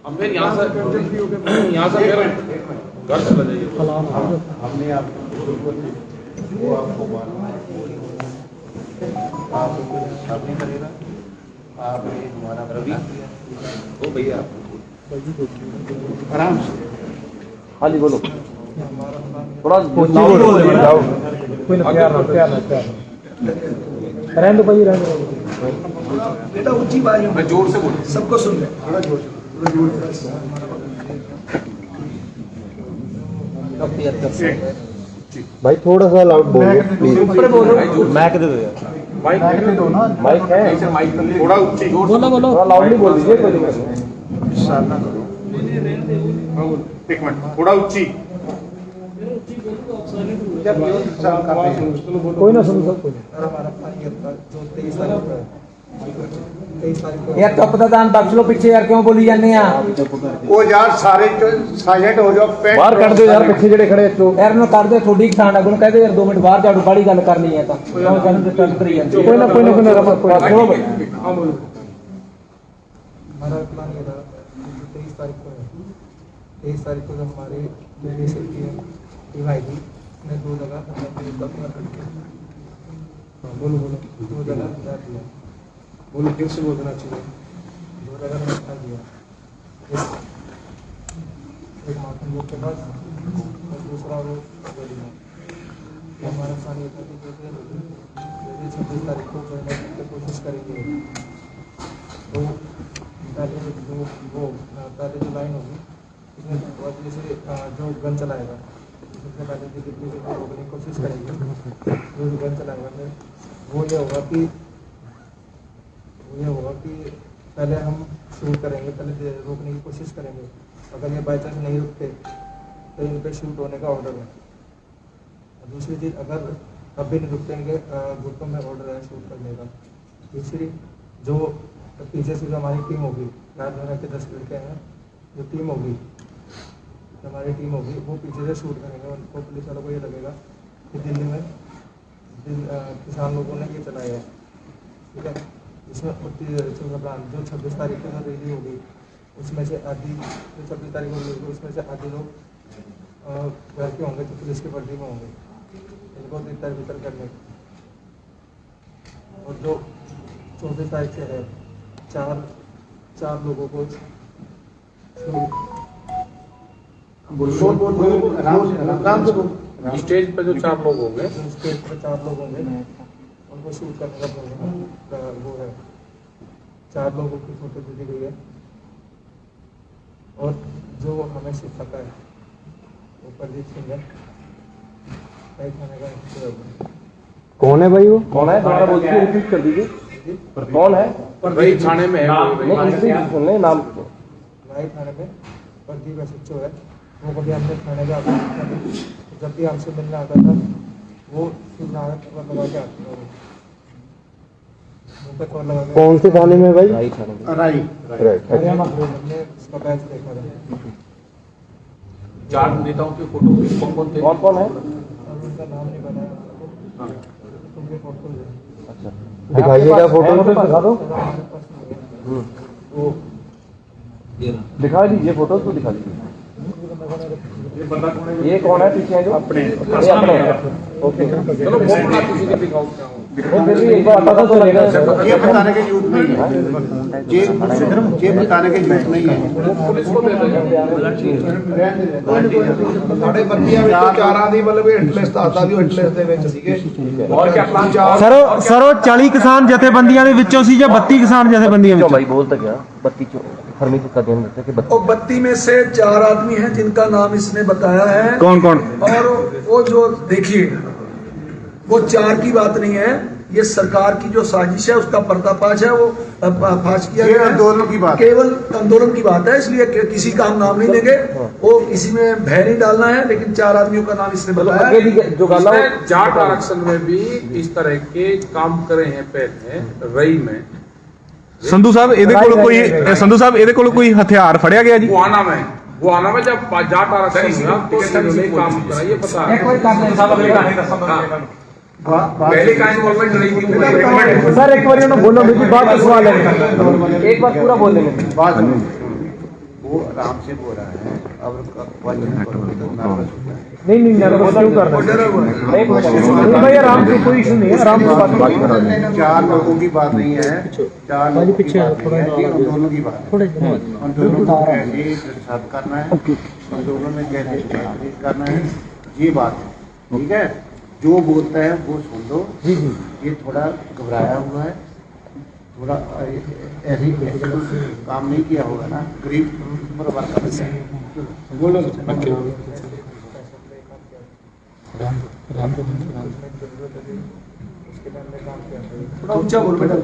अब फिर यहाँ से फिर घर चला जाइए। हमने आपको वो आपको मालूम है, आप नहीं करेगा, आप हमारा रवि तो भैया आराम से। हाँ जी बोलो, थोड़ा कोई ना प्यार रहने दो भाई, रहने दो बेटा। ऊंची बाजू मैं जोर से बोलूँ, सबको सुन ले। थोड़ा जोर से। भाई थोड़ा सा लाउड बोलो प्लीज। ऊपर बोलो, मैक दे दो यार, माइक दो ना, माइक है, माइक थोड़ा ऊंची जोर से बोलो बोलो। थोड़ा लाउडली बोल दीजिए, कोई दिक्कत नहीं। विश्राम ना करो। एक मिनट, थोड़ा ऊंची। जब ये विश्राम करते हैं, कोई ना सुनो सब, कोई ना। हमारा जो 23 तारीख को है, 23 तारीख को यार चुप दा दान बख्श लो पीछे यार, क्यों बोली जाने आ वो यार सारे साइलेंट हो जाओ। बाहर कर दो यार, पीछे जेड़े खड़े चो यार नु कर दे, थोड़ी किसान अगू कह दे यार 2 मिनट बाहर जाड़ू बड़ी गल करनी है तो क्यों कहने डिस्टर्ब करी जाती है। कोई ना कोई ना कोई ना रमन, कोई ना। बोलो भाई। हमारा प्लान ये था, 23 तारीख को है, 23 तारीख को जब हमारी दिल्ली से टीम आई थी, उसने 2 जगह अपना करके बोलो बोलो 2 जगह बता दिया, बोलो, फिर से बोलना चाहिए। 2 जगह में बता दिया। एक मार्टिन रोड के पास और दूसरा रोड गली में। तो हमारा प्लान ये था कि जैसे 26 तारीख को करने की कोशिश करेंगे, तो पहले जो लाइन होगी उसमें जैसे जो गन चलाएगा सबसे पहले जो दिल्ली से रोकने की कोशिश करेंगे, जो गन चलाएगा फिर वो ये होगा कि पहले हम शूट करेंगे, पहले रोकने की कोशिश करेंगे। अगर ये बाई चांस नहीं रुकते तो इन पर शूट होने का ऑर्डर है। और दूसरी चीज़, अगर अब भी नहीं रुकते इनके ग्रुपों में ऑर्डर है शूट करने का। तीसरी, जो पीछे से जो हमारी टीम होगी, रात में के 10 लड़के हैं, जो टीम होगी, हमारी टीम होगी, वो पीछे से शूट करेंगे। उनको पुलिस वालों को ये लगेगा कि दिल्ली में किसान लोगों ने ये चलाया है, ठीक है। इसमें जो 26 तारीख को जो रैली होगी उसमें से आधी, जो 26 तारीख को होगी उसमें से आधे लोग घर के होंगे, तो पुलिस की वर्दी में होंगे, इनको इतर बितर करने। और जो 24 तारीख से है, चार लोगों को आराम से बोल। स्टेज पे जो 4 लोग होंगे, स्टेज पर 4 लोग होंगे, उनको शूट करने का वो है। 4 लोगों की फोटो दी गई है। और जो हमें सिखाता है वो प्रदीप सिंह है, कई थाने का इंस्पेक्टर। कौन है भाई वो? कौन है? दोबारा बोल दीजिए, रिपीट कर दीजिए। कौन है? वही थाने में है। नहीं, सुन ले नाम। नए थाने में प्रदीप एसएचओ है। वो कभी हमने थाने का जब भी हमसे मिलने आता था वो फिर लगा के आते थे। कौन से थाने में भाई? राई थाने में। राई। राइट। हमने उसका बैच देखा था। 4 नेताओं की फोटो कौन थे? कौन कौन है? और उनका नाम नहीं बताया उनके फोटो है। अच्छा, दिखाइएगा फोटो, दिखा दो। हमारे पास नहीं है। वो दिखा दीजिए फोटो तो दिखा दीजिए। ये कौन है पीछे जो? अपने ओके, चलो वो बता किसी के दिखाओ क्या हो। वो फिर भी एक बार पता तो लगेगा। ये बताने के यूथ नहीं है, ये बताने के यूथ नहीं है। पुलिस को दे देंगे। ਸਾਡੇ ਬੱਤੀਆਂ ਵਿੱਚ ਚਾਰਾਂ ਦੀ ਮਤਲਬ ਇੰਟਰਸਟ ਆਦਾ ਦੀ ਇੰਟਰਸਟ ਦੇ ਵਿੱਚ ਸੀਗੇ। और क्या प्लान? ਸਰ ਉਹ 40 ਕਿਸਾਨ ਜਥੇਬੰਦੀਆਂ ਦੇ ਵਿੱਚੋਂ ਸੀ ਜਾਂ 32 ਕਿਸਾਨ ਜਥੇਬੰਦੀਆਂ क्यों ਵਿੱਚੋਂ? भाई बोल तो क्या 32 फरमी तो कदम देते कि 32 और 32 में से 4 आदमी हैं जिनका नाम इसने बताया है। कौन कौन? और वो जो देखिए, वो 4 की बात नहीं है, ये सरकार की जो साजिश है उसका पर्दाफाश है। वो फाश किया ये गया है। आंदोलन की बात है। केवल आंदोलन की बात है, इसलिए किसी का हम नाम नहीं लेंगे। वो किसी में भय नहीं डालना है, लेकिन 4 आदमियों का नाम इसने बताया आगे भी जो गाला इसने जाट आरक्षण में भी इस तरह के काम करे हैं पहले रई में। ਸੰਧੂ ਸਾਹਿਬ ਇਹਦੇ ਕੋਲ ਕੋਈ ਹਥਿਆਰ ਫੜਿਆ ਗਿਆ ਜੀ? गुआना में जब जाट आरक्षण हुआ तो इन्होंने काम करा, ये पता है। एक कोई काम नहीं साहब, अगली कहानी पहले का इन्वॉल्वमेंट रही थी सर एक बार उन्होंने बोलो मेरी बात का सवाल है, एक बार पूरा बोल देंगे। बात वो आराम से बोल रहा है। अब क्वेश्चन करोगे तो नर्वस होता है। नहीं नर्वस क्यों कर रहे हैं? नहीं भाई आराम से, कोई इशू नहीं है, आराम से बात करो। 4 लोगों की बात नहीं है, 4 लोगों की बात नहीं है, ये उन दोनों की बात है। उन दोनों को कैसे साथ करना है, उन दोनों में कैसे बातचीत करना है, ये बात है। ठीक है, जो बोलता है वो सुन लो। ये थोड़ा घबराया हुआ है, थोड़ा ऐसे काम नहीं किया होगा ना, गरीब परिवार का बच्चा है। बोलो उसके टाइम में काम किया था, थोड़ा ऊंचा बोल बेटा।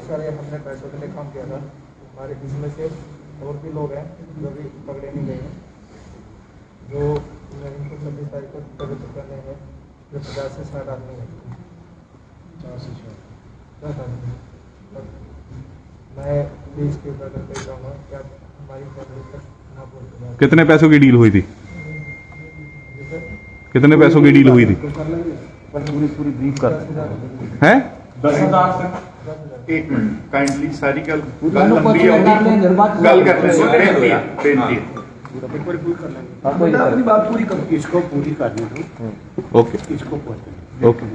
सर ये हमने पैसों के लिए काम किया था। हमारे इसमें से और भी लोग हैं जो भी पकड़े नहीं गए हैं, जो इनको 26 तारीख को पवित्र करने हैं, जो 50 से 60 आदमी हैं। 50 से 60 आदमी। मैं 20 के ऊपर करके जाऊँगा क्या हमारी फैमिली तक ना पहुँचूँगा। कितने पैसों की डील हुई थी? कितने पैसों की डील हुई थी? पूरी ब्रीफ कर हैं? 10,000 से। एक मिनट काइंडली सारी गल लंबी होगी, गल कर ले बेनती अपनी बात पूरी कर, इसको पूरी करने दो। ओके इसको पहुंचने ओके।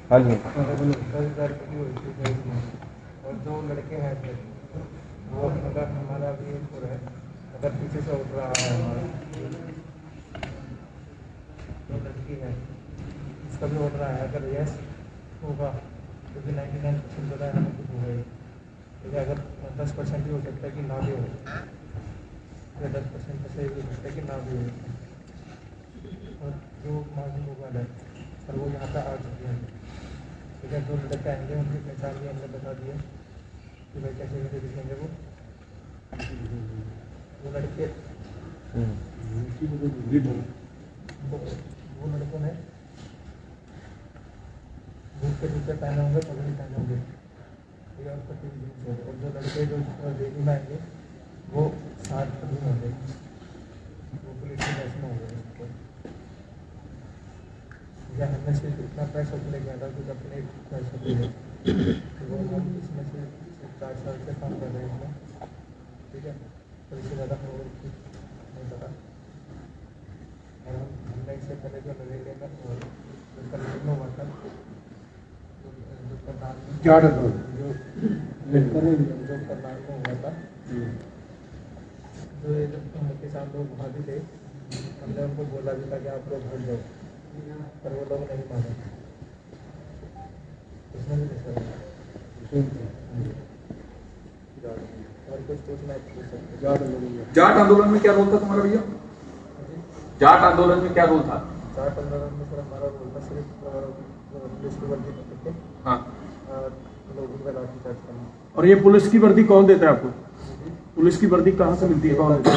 हाँ जी। 10,000 की हुई थी और 2 लड़के हैं वो अगर हमारा भी है, अगर पीछे से उठ रहा है हमारा 2 लड़की है, इसका भी उठ रहा है। अगर यस होगा तो भी 99% जो है हमें कुछ होगा ही। ठीक है, अगर 10% भी हो सकता है कि ना भी हो, या 10% से भी हो सकता है कि ना भी हो। और जो मालूम होगा है और वो यहाँ पे आ चुके हैं। ठीक है, 2 लड़के आएंगे, उनकी पहचान भी हमने बता दी है कि भाई कैसे कैसे दिखेंगे वो लड़के। वो लड़कों ने बूट के जूते पहने होंगे, पगड़ी पहने होंगे, ठीक है, और पट्टी भी जींस होगी। और जो लड़के जो रेली में आएंगे वो 60 पगड़ी होंगे, वो पुलिस की ड्रेस में होंगे। या हमने सिर्फ इतना पैसा ले गया था, कुछ अपने पैसे ले गए, तो वो हम इसमें से 4 साल से काम कर रहे हैं इसमें। ठीक है, तो इससे ज़्यादा हमें और कुछ नहीं पता। और हमने इससे पहले जो नरेले में उसका निर्णय हुआ था, जो करनाल में हुआ था, जो ये किसान लोग वहाँ भी थे, हमने उनको बोला भी था कि आप लोग हट जाओ, पर वो लोग नहीं माने। उसमें भी नहीं सर और कुछ पूछना है पूछ सकते। जाट आंदोलन में क्या रोल था तुम्हारा भैया? जाट आंदोलन में क्या रोल था? जाट आंदोलन में सर हमारा रोल था सिर्फ पुलिस की वर्दी पकड़ के हाँ, लोगों का लाठीचार्ज करना। और ये पुलिस की वर्दी कौन देता है आपको? पुलिस की वर्दी कहाँ से मिलती है? कौन देता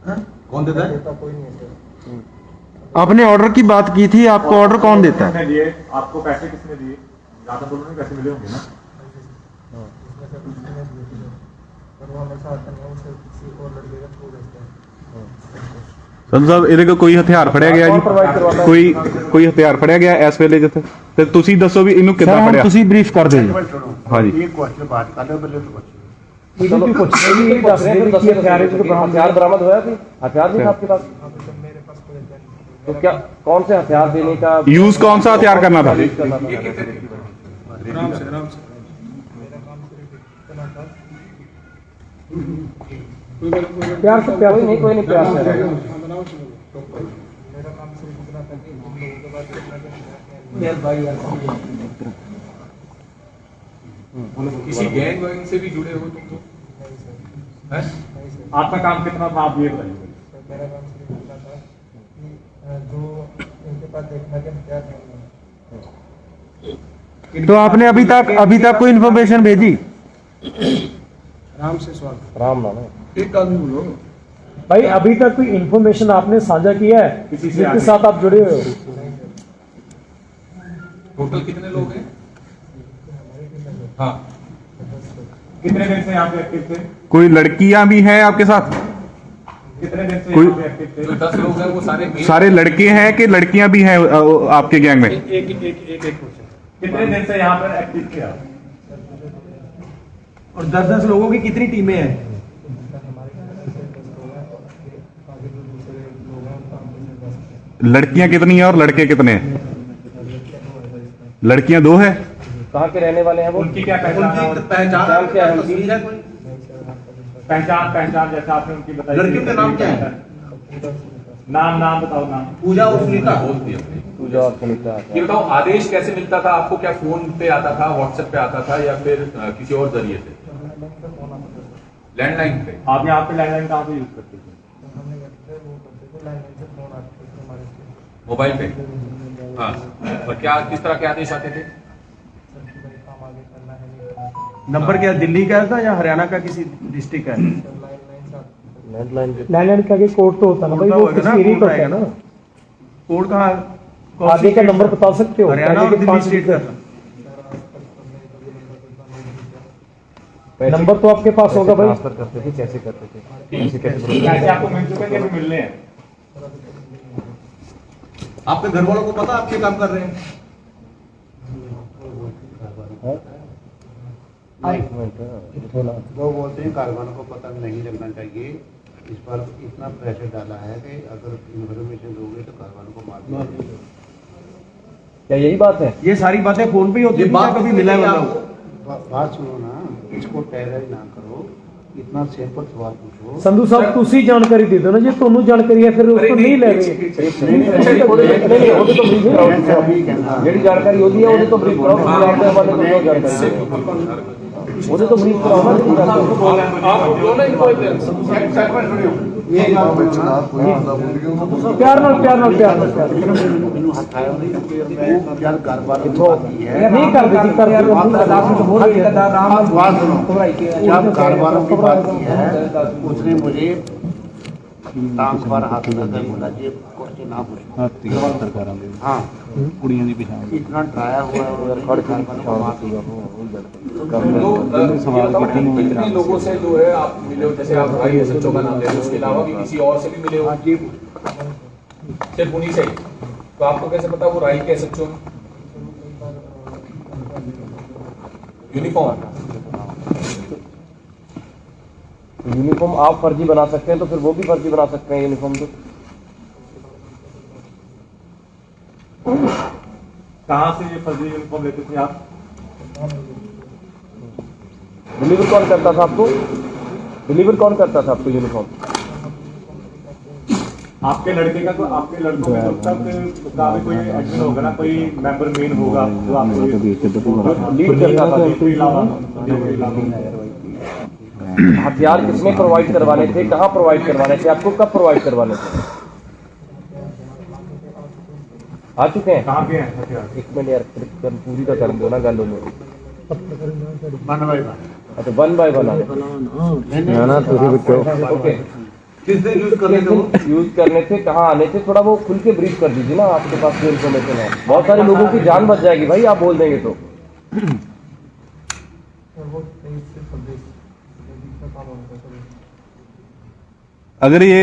है? कौन देता है? देता कोई नहीं है सर। आपने ऑर्डर की बात की थी, आपको ऑर्डर कौन देता है? किसने दिए आपको? पैसे किसने दिए? ज्यादा बोलने में पैसे मिले होंगे ना। इसमें से कुछ नहीं दिए थे, पर वो हमेशा आता नहीं है, उसे किसी और लड़के का छोड़ देते हैं। ਸੰਧੂ ਸਾਹਿਬ ਇਹਦੇ ਕੋਲ ਕੋਈ ਹਥਿਆਰ ਫੜਿਆ ਗਿਆ ਜੀ? ਕੋਈ ਹਥਿਆਰ ਫੜਿਆ ਗਿਆ ਇਸ ਵੇਲੇ ਜਿੱਥੇ? ਤੇ ਤੁਸੀਂ ਦੱਸੋ ਵੀ ਇਹਨੂੰ ਕਿੱਦਾਂ ਫੜਿਆ? ਤੁਸੀਂ ਬਰੀਫ ਕਰ ਦਿਓ ਜੀ। हाँ जी। एक क्वेश्चन बात कर लो, पहले तो क्वेश्चन हथियार बरामद हुआ कि हथियार भी था आपके पास? मेरे पास कोई हथियार नहीं था। तो क्या कौन से हथियार देने का यूज कौन सा हथियार करना था? मेरा काम सिर्फ इतना था। प्यार से प्यार नहीं, कोई नहीं प्यार से। मेरा काम सिर्फ इतना था कि हम लोगों के पास इतना किसी गैंग वैंग से भी जुड़े हो तुम तो? नहीं सर, हैं? नहीं सर। आपका काम कितना था आप ये बताइए। सर मेरा काम सिर्फ इतना था कि जो इनके पास देखना कि हथियार नहीं है। तो आपने अभी तक कोई इन्फॉर्मेशन भेजी? आराम से सवाल। राम नाम है एक आदमी बोलो। भाई, अभी तक कोई इन्फॉर्मेशन आपने साझा किया है किसी से जिसके आगे? साथ आप जुड़े हुए हो? टोटल कितने लोग हैं? हाँ, कितने दिन से यहाँ पे एक्टिव थे? कोई लड़कियां भी हैं आपके साथ? कितने दिन से कोई- यहाँ पे एक्टिव थे? जो 10 लोग हैं वो सारे मेल- सारे लड़के हैं कि लड़कियां भी हैं आपके गैंग में? एक क्वेश्चन। कितने दिन से यहाँ पर एक्टिव थे आप? और 10-10 लोगों की कितनी टीमें हैं? लड़कियां कितनी हैं और लड़के कितने हैं? लड़कियां 2 है। कहाँ के रहने वाले हैं वो? उनकी क्या पहचान है? पहचान क्या है उनकी? पहचान जैसा आपने उनकी बताई। लड़कियों का नाम क्या है? नाम बताओ नाम। पूजा और सुनीता। बोल दिया। पूजा और सुनीता। ये बताओ, आदेश कैसे मिलता था आपको? क्या फोन पे आता था, व्हाट्सएप पे आता था, या फिर किसी और जरिए से? लैंडलाइन पे। आप यहाँ पे लैंडलाइन कहाँ से यूज करते थे? मोबाइल पे। हाँ, और क्या किस तरह के आदेश आते थे? नंबर क्या दिल्ली का था या हरियाणा का किसी डिस्ट्रिक्ट का? लैंडलाइन का भी कोड तो होता ना भाई, वो किसी एरिया का होता है ना। कोड कहाँ? आगे का नंबर बता सकते हो? हरियाणा पहले और के दिल्ली 5 स्टेट का। नंबर तो आपके पास होगा भाई। कैसे आपको मिल चुके हैं? कैसे मिलने हैं? आपके घर वालों को पता आप क्या काम कर रहे हैं? लोग बोलते हैं कारखानों को पता नहीं लगना चाहिए। इस पर इतना प्रेशर डाला है कि अगर इन्फॉर्मेशन दोगे तो कारखानों को मार दिया जाएगा। क्या यही बात है? ये सारी बातें फोन पे ही होती ये है, बात कभी मिला है आपको? मतलब? बात सुनो ना, इसको टेरर ना करो, इतना सिंपल सवाल पूछो। संधू साहब तुसी जानकारी दे दो ना, जे ਤੁਹਾਨੂੰ ਜਾਣਕਾਰੀ ਹੈ ਫਿਰ ਉਸ ਤੋਂ ਨਹੀਂ ਲੈ ਰਹੇ। ਜਿਹੜੀ ਜਾਣਕਾਰੀ ਉਹਦੀ ਹੈ ਉਹਦੇ ਤੋਂ ਬਰੀਫ ਕਰਾਓ। ਉਹਦੇ ਤੋਂ ਬਰੀਫ ਕਰਾਓ ਨਾ ਜਿਹੜੀ ਜਾਣਕਾਰੀ। आप दोनों इन्फॉर्मेशन ਪਿਆਰ ਨਾਲ ਪਿਆਰ ਨਾਲ ਪਿਆਰ ਨਾਲ ਮੈਨੂੰ ਹਟਾਇਆ ਨਹੀਂ ਉਹ ਜਦ ਘਰ-ਬਾਰ की बात की है ਨਹੀਂ ਕਰਦੇ ਜੀ ਕਰਦੇ आप बात सुनो, जब घरवालों की बात की है उसने मुझे टांग पर हाथ लगाकर बोला जी क्वेश्चन ना पूछो। हाँ, कुड़ियां की पहचान इतना डराया हुआ है और घरवालों को मार दिया। कितने लोगों से जो है आप मिले हो? जैसे आप भाई एसएचओ का नाम ले रहे हो, उसके अलावा भी किसी और से भी मिले हो? सिर्फ उन्हीं से ही? तो आपको कैसे पता वो राई के एसएचओ? यूनिफॉर्म। यूनिफॉर्म आप फर्जी बना सकते हैं तो फिर वो भी फर्जी बना सकते हैं यूनिफॉर्म तो। कहाँ से ये फर्जी यूनिफॉर्म लेते थे आप? डिलीवर कौन करता था आपको? डिलीवर कौन करता था आपको यूनिफॉर्म? आपके लड़के का तो आपके लड़कों में तो तब का भी कोई एडमिन होगा ना, कोई मेंबर मेन होगा जो आपको लीड करता था। हथियार किसने प्रोवाइड करवाने थे? कहाँ प्रोवाइड करवाने थे? आपको कब प्रोवाइड करवाने थे? आ चुके हैं? कहाँ के हैं हथियार? एक मिनट यार, पूरी तो कर दो ना गल में। One by one. अच्छा, 1 बाय 1 ओके। किस दिन यूज करने थे वो? यूज करने थे, कहाँ आने थे? थोड़ा वो खुल के ब्रीफ कर दीजिए ना, आपके पास जो इन्फॉर्मेशन है। बहुत सारे लोगों की जान बच जाएगी भाई आप बोल देंगे तो। अगर ये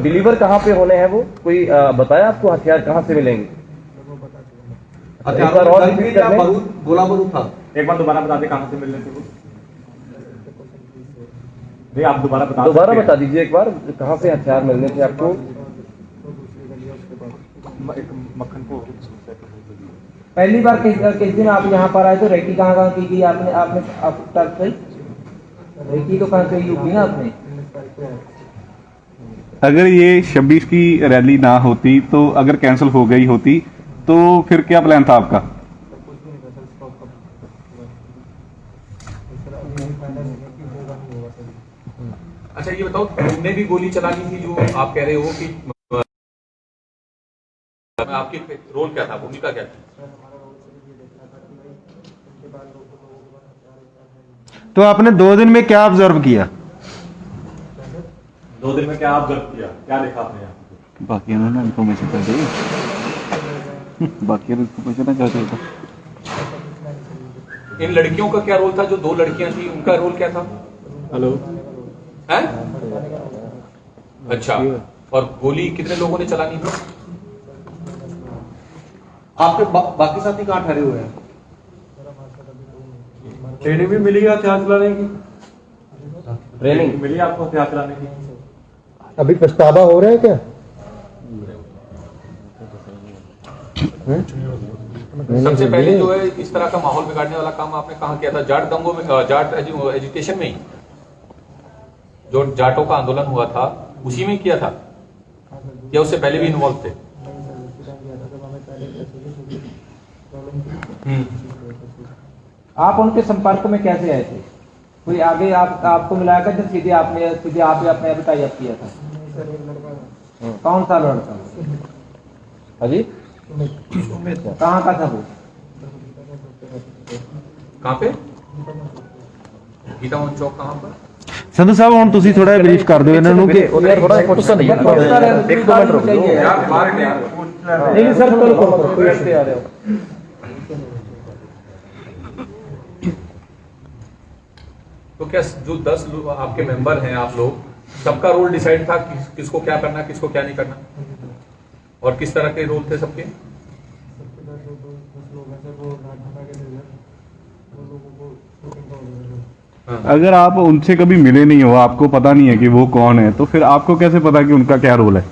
डिलीवर कहाँ पे होने हैं वो कोई बताया आपको? हथियार कहाँ से मिलेंगे? हथियार और बारूद, गोला बारूद था। एक बार दोबारा बता दे कहाँ से मिलने थे वो? नहीं, आप दोबारा बता दीजिए एक बार, कहाँ से हथियार मिलने थे आपको? पहली बार किस दिन आप यहाँ पर आए तो रेकी कहाँ की थी आपने? आपने रेकी तो कहाँ कही होगी ना आपने? अगर ये 26 की रैली ना होती तो अगर कैंसिल हो गई होती तो फिर क्या प्लान था आपका? अच्छा ये बताओ, तुमने भी गोली चला ली थी जो आप कह रहे हो कि आपके रोल क्या था, भूमिका क्या थी? तो आपने 2 दिन में क्या ऑब्जर्व किया? 2 दिन में क्या ऑब्जर्व किया? क्या देखा आपने यहाँ? बाकी ना इन्फॉर्मेशन कर दी, बाकी इन्फॉर्मेशन ना क्या चलता। इन लड़कियों का क्या रोल था? जो 2 लड़कियां थी उनका रोल क्या था? हेलो, हैं? अच्छा, और गोली कितने लोगों ने चलानी थी? आपके बाकी साथी कहाँ ठहरे हुए हैं? ट्रेनिंग भी मिली है हथियार चलाने की? ट्रेनिंग मिली आपको हथियार चलाने की? अभी पछतावा हो रहा है क्या? सबसे पहले जो है इस तरह का माहौल बिगाड़ने वाला काम आपने कहाँ किया था? जाट दंगों में, जाट एजुकेशन में ही, जो जाटों का आंदोलन हुआ था उसी में किया था या उससे पहले भी इन्वॉल्व थे? आप उनके संपर्क में कैसे आए थे? कोई आगे आपको मिलाया था, सीधे आप अपने टाई अप किया था? कौन सा लड़का? अजी कहाँ का था वो? कहाँ पे? गीता मोहन चौक कहाँ पर? ਸੰਧੂ ਸਾਹਿਬ ਹੁਣ ਤੁਸੀਂ ਥੋੜਾ ਬਰੀਫ ਕਰ ਦਿਓ ਇਹਨਾਂ ਨੂੰ ਕਿ ਯਾਰ ਥੋੜਾ ਗੁੱਸਾ ਨਹੀਂ नहीं सर, कोई आ रहे हो। तो क्या जो 10 आपके मेंबर हैं आप लोग, सबका रोल डिसाइड था किसको क्या करना, किसको क्या नहीं करना, और किस तरह के रोल थे सबके? अगर आप उनसे कभी मिले नहीं हो, आपको पता नहीं है कि वो कौन है, तो फिर आपको कैसे पता कि उनका क्या रोल है?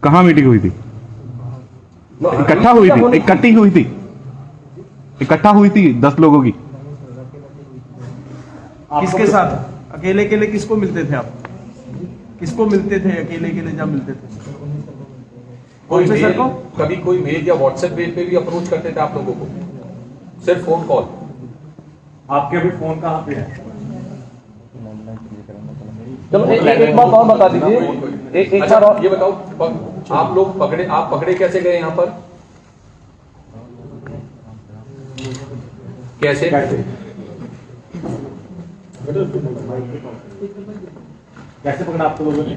कहाँ मीटिंग हुई थी? इकट्ठा हुई थी? इकट्ठी हुई थी? इकट्ठा हुई थी 10 लोगों की? किसके साथ? अकेले अकेले किसको मिलते थे आप? किसको मिलते थे अकेले अकेले जब मिलते थे? कोई कौन से सर को? कभी कोई मेल या व्हाट्सएप मेल पे भी अप्रोच करते थे आप लोगों को? सिर्फ फोन कॉल? आपके अभी फोन कहाँ पे है? चलो एक बात और बता दीजिए, एक अच्छा, बार और ये बताओ, आप लोग पकड़े कैसे गए यहाँ पर? कैसे? कैसे पकड़ा आपको लोगों ने?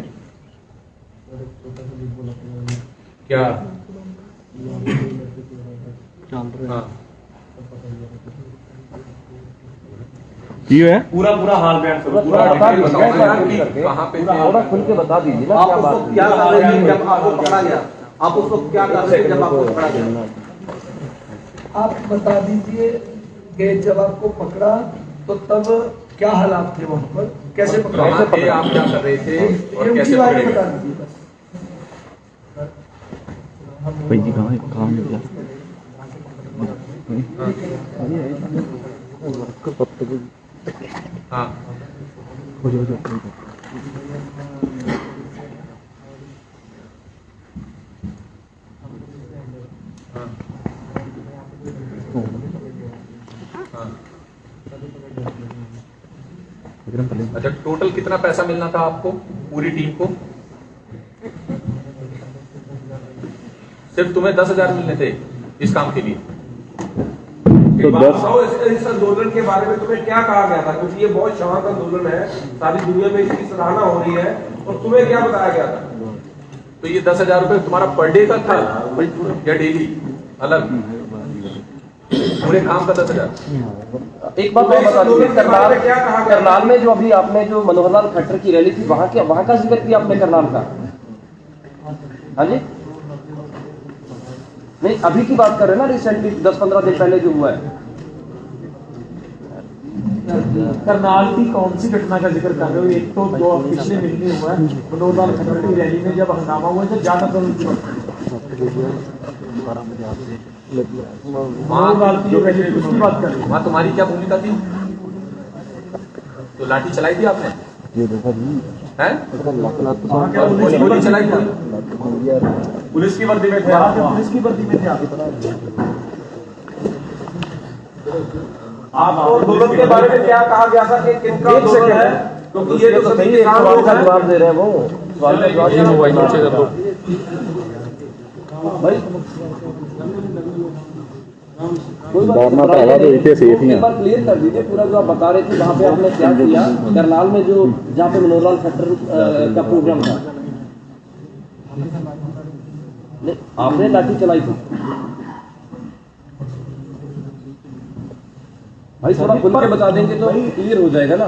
क्या? हाँ, ये है पूरा हाल बयान करो। पूरा बता डिटेल दीजिए, बताओ ना करके। कि कहाँ पे थे? थोड़ा खुल के बता दीजिए ना क्या बात है? क्या कर रहे थे जब आपको पकड़ा गया? आप उसको क्या कर रहे थे जब आपको पकड़ा गया? आप बता दीजिए कि जब आपको पकड़ा तो तब क्या हालात थे वहाँ पर, कैसे पकड़ा? कहाँ थे आप, क्या कर रहे थे और ये कैसे उनकी बारे पकड़े में बता गए? दीजिए बस। हाँ, अच्छा, टोटल कितना पैसा मिलना था आपको, पूरी टीम को? सिर्फ तुम्हें 10,000 मिलने थे इस काम के लिए? तो इस आंदोलन के बारे में तुम्हें क्या कहा गया था? क्योंकि ये बहुत शांत आंदोलन है, सारी दुनिया में इसकी सराहना हो रही है, और तुम्हें क्या बताया गया था? तो ये 10,000 रुपए तुम्हारा पर डे का था या डेली अलग? पूरे काम का 10,000? एक बात और बता दीजिए, करनाल में जो अभी आपने जो मनोहर लाल खट्टर की रैली थी, वहाँ का जिक्र किया आपने करनाल का? हाँ जी, नहीं अभी की बात कर रहे हैं ना, रिसेंटली 10-15 दिन पहले जो हुआ है। करनाल की कौन सी घटना का जिक्र कर रहे हो? एक तो दो पिछले महीने हुआ है मनोहर लाल खट्टर की रैली में जब हंगामा हुआ जब ज्यादा बात कर रहे वहाँ तुम्हारी क्या भूमिका थी? तो लाठी चलाई थी आपने? हैं? और गोली चलाई थी? पुलिस की वर्दी में थे आप? पुलिस की वर्दी में थे आपको आंदोलन के बारे में क्या कहा गया था कि किनका आंदोलन है? क्योंकि ये तो सभी किसान लोग हैं। जवाब दे रहे हैं वो, सवाल का जवाब भाई कोई बात क्लियर कर दीजिए पूरा जो आप बता रहे थे, वहाँ पे आपने क्या किया करनाल में, जो जहाँ पे मनोहर लाल खट्टर का प्रोग्राम था? आपने लाठी चलाई थी भाई, थोड़ा खुल के बता देंगे तो क्लियर हो जाएगा ना।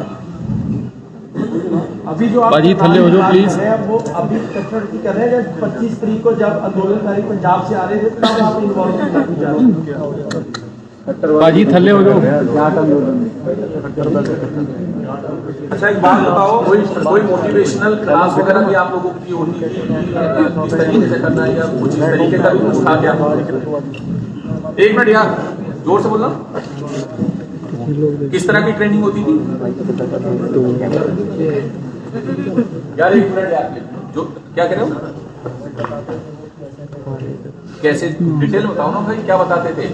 अभी जो आप बाजी थल्ले हो जाओ प्लीज। वो अभी कचरा की कर रहे हैं। 25 तारीख को जब आंदोलनकारी पंजाब से आ रहे थे तब आप इन्वॉल्व बाजी थल्ले हो जाओ। अच्छा एक बात बताओ, कोई मोटिवेशनल क्लास वगैरह भी आप लोगों की होती थी इस तरीके से करना है या कुछ इस तरीके का भी कुछ था क्या? एक मिनट यार, जोर से बोलना। किस तरह की ट्रेनिंग होती थी यार? एक मिनट यार, जो क्या कह रहे हो, कैसे डिटेल बताओ ना भाई, क्या बताते थे?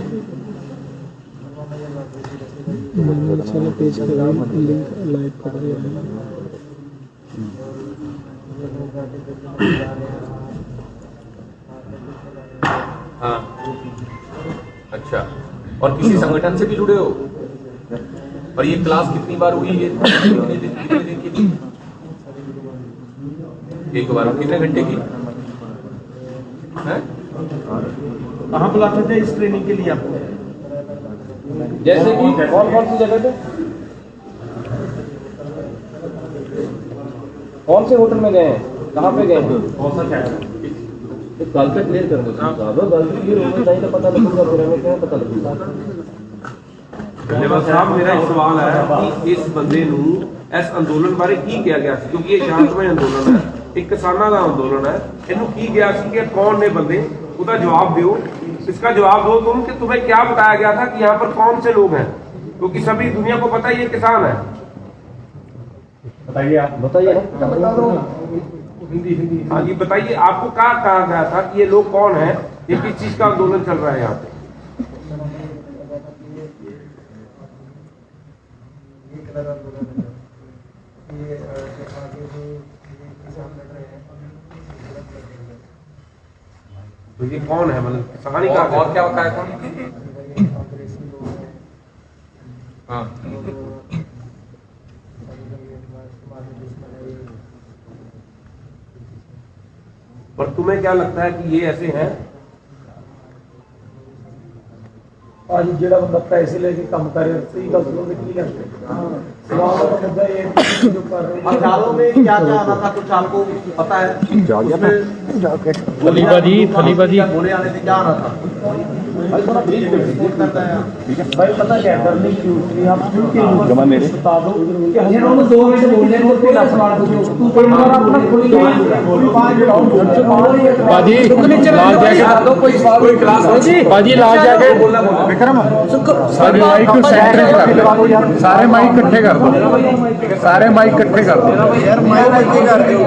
हाँ अच्छा, और किसी संगठन से भी जुड़े हो? और ये क्लास कितनी बार हुई? ये कितने दिन की थी? एक बार। कितने घंटे की है? कहाँ बुलाते थे इस ट्रेनिंग के लिए आपको? जैसे कि कौन कौन सी जगह पे, कौन से होटल में गए हैं, कहाँ पे गए हैं? गल पे क्लियर कर दो साहब, गल क्लियर होनी चाहिए तो पता लगेगा, फिर हमें क्या पता लगेगा। धन्यवाद साहब, मेरा एक सवाल है कि इस बंदे ਨੂੰ ਇਸ ਅੰਦੋਲਨ ਬਾਰੇ ਕੀ ਕਿਹਾ ਗਿਆ ਸੀ? ਕਿਉਂਕਿ ਇਹ ਸ਼ਾਂਤਮਈ ਅੰਦੋਲਨ ਹੈ, ਇੱਕ ਕਿਸਾਨਾਂ ਦਾ ਅੰਦੋਲਨ ਹੈ। ਇਹਨੂੰ ਕੀ ਗਿਆ ਸੀ ਕਿ ਕੌਣ ਨੇ ਬੰਦੇ? ਉਹਦਾ जवाब दो, इसका जवाब दो तुम कि तुम्हें क्या बताया गया था कि यहाँ पर कौन से लोग हैं, क्योंकि सभी दुनिया को पता है ये किसान है। बताइए आप, बताइए हिंदी हाँ जी, बताइए आपको क्या कहा गया था कि ये लोग कौन है, ये किस चीज का आंदोलन चल रहा है यहाँ पे? तो ये कौन है, मतलब किसान ही का? और क्या बताया कौन? हाँ पर तुम्हें क्या लगता है कि ये ऐसे हैं? आज जेड़ा बंदा पैसे लेके काम करे सही गल सुनो की करते सवाल का मुद्दा ये जो कर रहे हैं। अखबारों में क्या क्या आना था कुछ आपको पता है? थलीबाजी बोले आने से क्या आना था? भाई थोड़ा ब्रीफ करता है भाई पता क्या करने की उसकी आप क्यों के जमा मेरे बता दो कि हम लोग 2 मिनट बोलने को कोई सवाल पूछो तू कोई बार अपना खुली बाजी लाल जैकेट दो, कोई क्लास बाजी लाल जैकेट विक्रम सारे माइक सेंटर कर दो, सारे माइक इकट्ठे कर दो, सारे माइक इकट्ठे कर दो यार माइक इकट्ठे कर दो,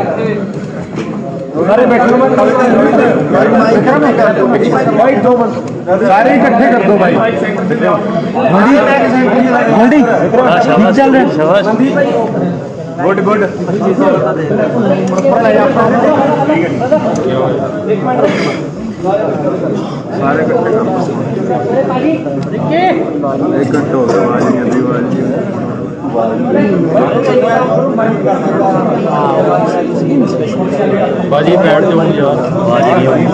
सारे बैठो भाई, 2 सारे इकट्ठे कर दो भाई। चल रहे गुड गुड सारे इकट्ठे कर दो। इकट्ठे हो गए बाजी बैठ जाओ यार, बाजी नहीं होगी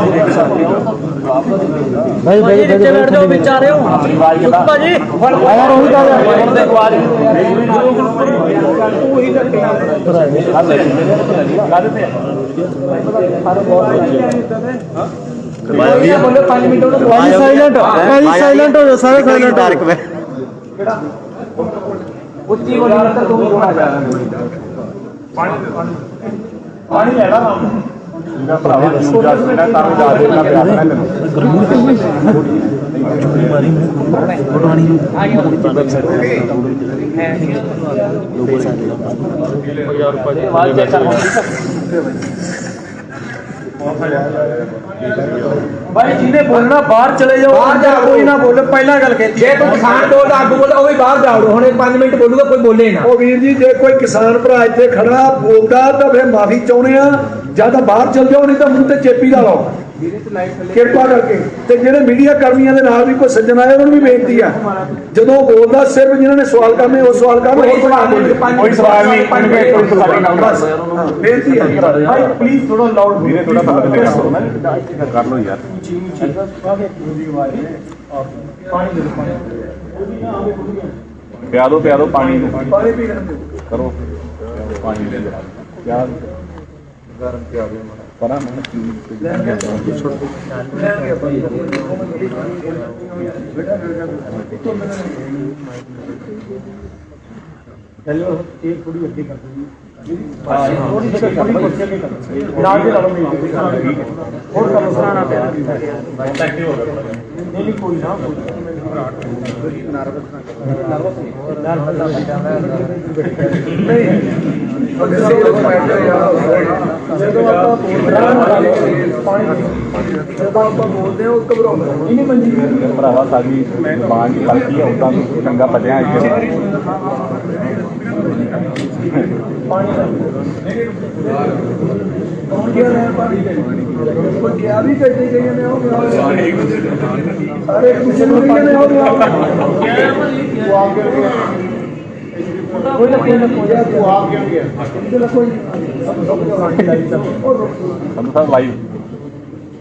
भाई नीचे बैठ जाओ, बेचारे हो बाजी और वही का बोलो 5 मिनट साइलेंट हो जाओ, सारे साइलेंट उच्ची बोली अंतर तुम थोड़ा जा रहा है पानी लेना मेरा भरावा दूजा सेना तारो जा देना पे अपना ले मारी फोटोनी यार आवाज चेक कर भाई जिन्हें बोलना बाहर चले जाओ, बाहर जा कोई ना बोले, पहला गल कहती जे तू किसान बोल आगू बोल ਉਹ ਵੀ ਬਾਹਰ ਜਾਓ, ਹੁਣ 5 ਮਿੰਟ ਬੋਲੂਗਾ, ਕੋਈ ਬੋਲੇ ਨਾ। ਉਹ ਵੀਰ ਜੀ ਜੇ ਕੋਈ ਕਿਸਾਨ ਭਰਾ ਇੱਥੇ ਖੜਾ ਬੋਲਦਾ ਤਾਂ ਫਿਰ ਮਾਫੀ ਚਾਹੁੰਦੇ ਆ, ਜਾਂ ਤਾਂ ਬਾਹਰ ਚਲ ਜਾਓ, ਨਹੀਂ ਤਾਂ ਮੂੰਹ ਤੇ ਚੇਪੀ ਲਾ ਲਓ ਕਿਰਪਾ ਕਰਕੇ। ਤੇ ਜਿਹੜੇ ਮੀਡੀਆ ਕਰਮੀਆਂ ਦੇ ਨਾਲ ਵੀ ਕੋਈ ਸੱਜਣ ਆਏ ਉਹਨਾਂ ਨੂੰ ਵੀ ਬੇਨਤੀ ਆ, ਜਦੋਂ ਬੋਲਦਾ ਸਿਰਫ ਜਿਨ੍ਹਾਂ ਨੇ ਸਵਾਲ ਕਰਨੇ ਉਹ ਸਵਾਲ ਕਰਨ, ਹੋਰ ਬਣਾ ਬੋਲੇ, ਕੋਈ ਸਵਾਲ ਨਹੀਂ ਬਸ ਬੇਨਤੀ ਹੈ ਭਾਈ ਪਲੀਜ਼ ਥੋੜਾ ਲਾਊਡ ਵੀਰੇ, ਥੋੜਾ ਕਰ ਲਓ ਯਾਰ। ਪਿਆ ਦੋ ਪਾਣੀ ਪਾਣੀ ਪੀ ਲੈਂਦੇ ਕਰੋ पानी क्या गरम क्या परा मैं चलो एक थोड़ी गड्डी कर दो ਭਰਾਵਾ ਸਾਡੀ ਜ਼ਬਾਨ ਦੀ ਗਲਤੀ ਹੈ ਉਦਾਂ ਚੰਗਾ ਪੜਿਆ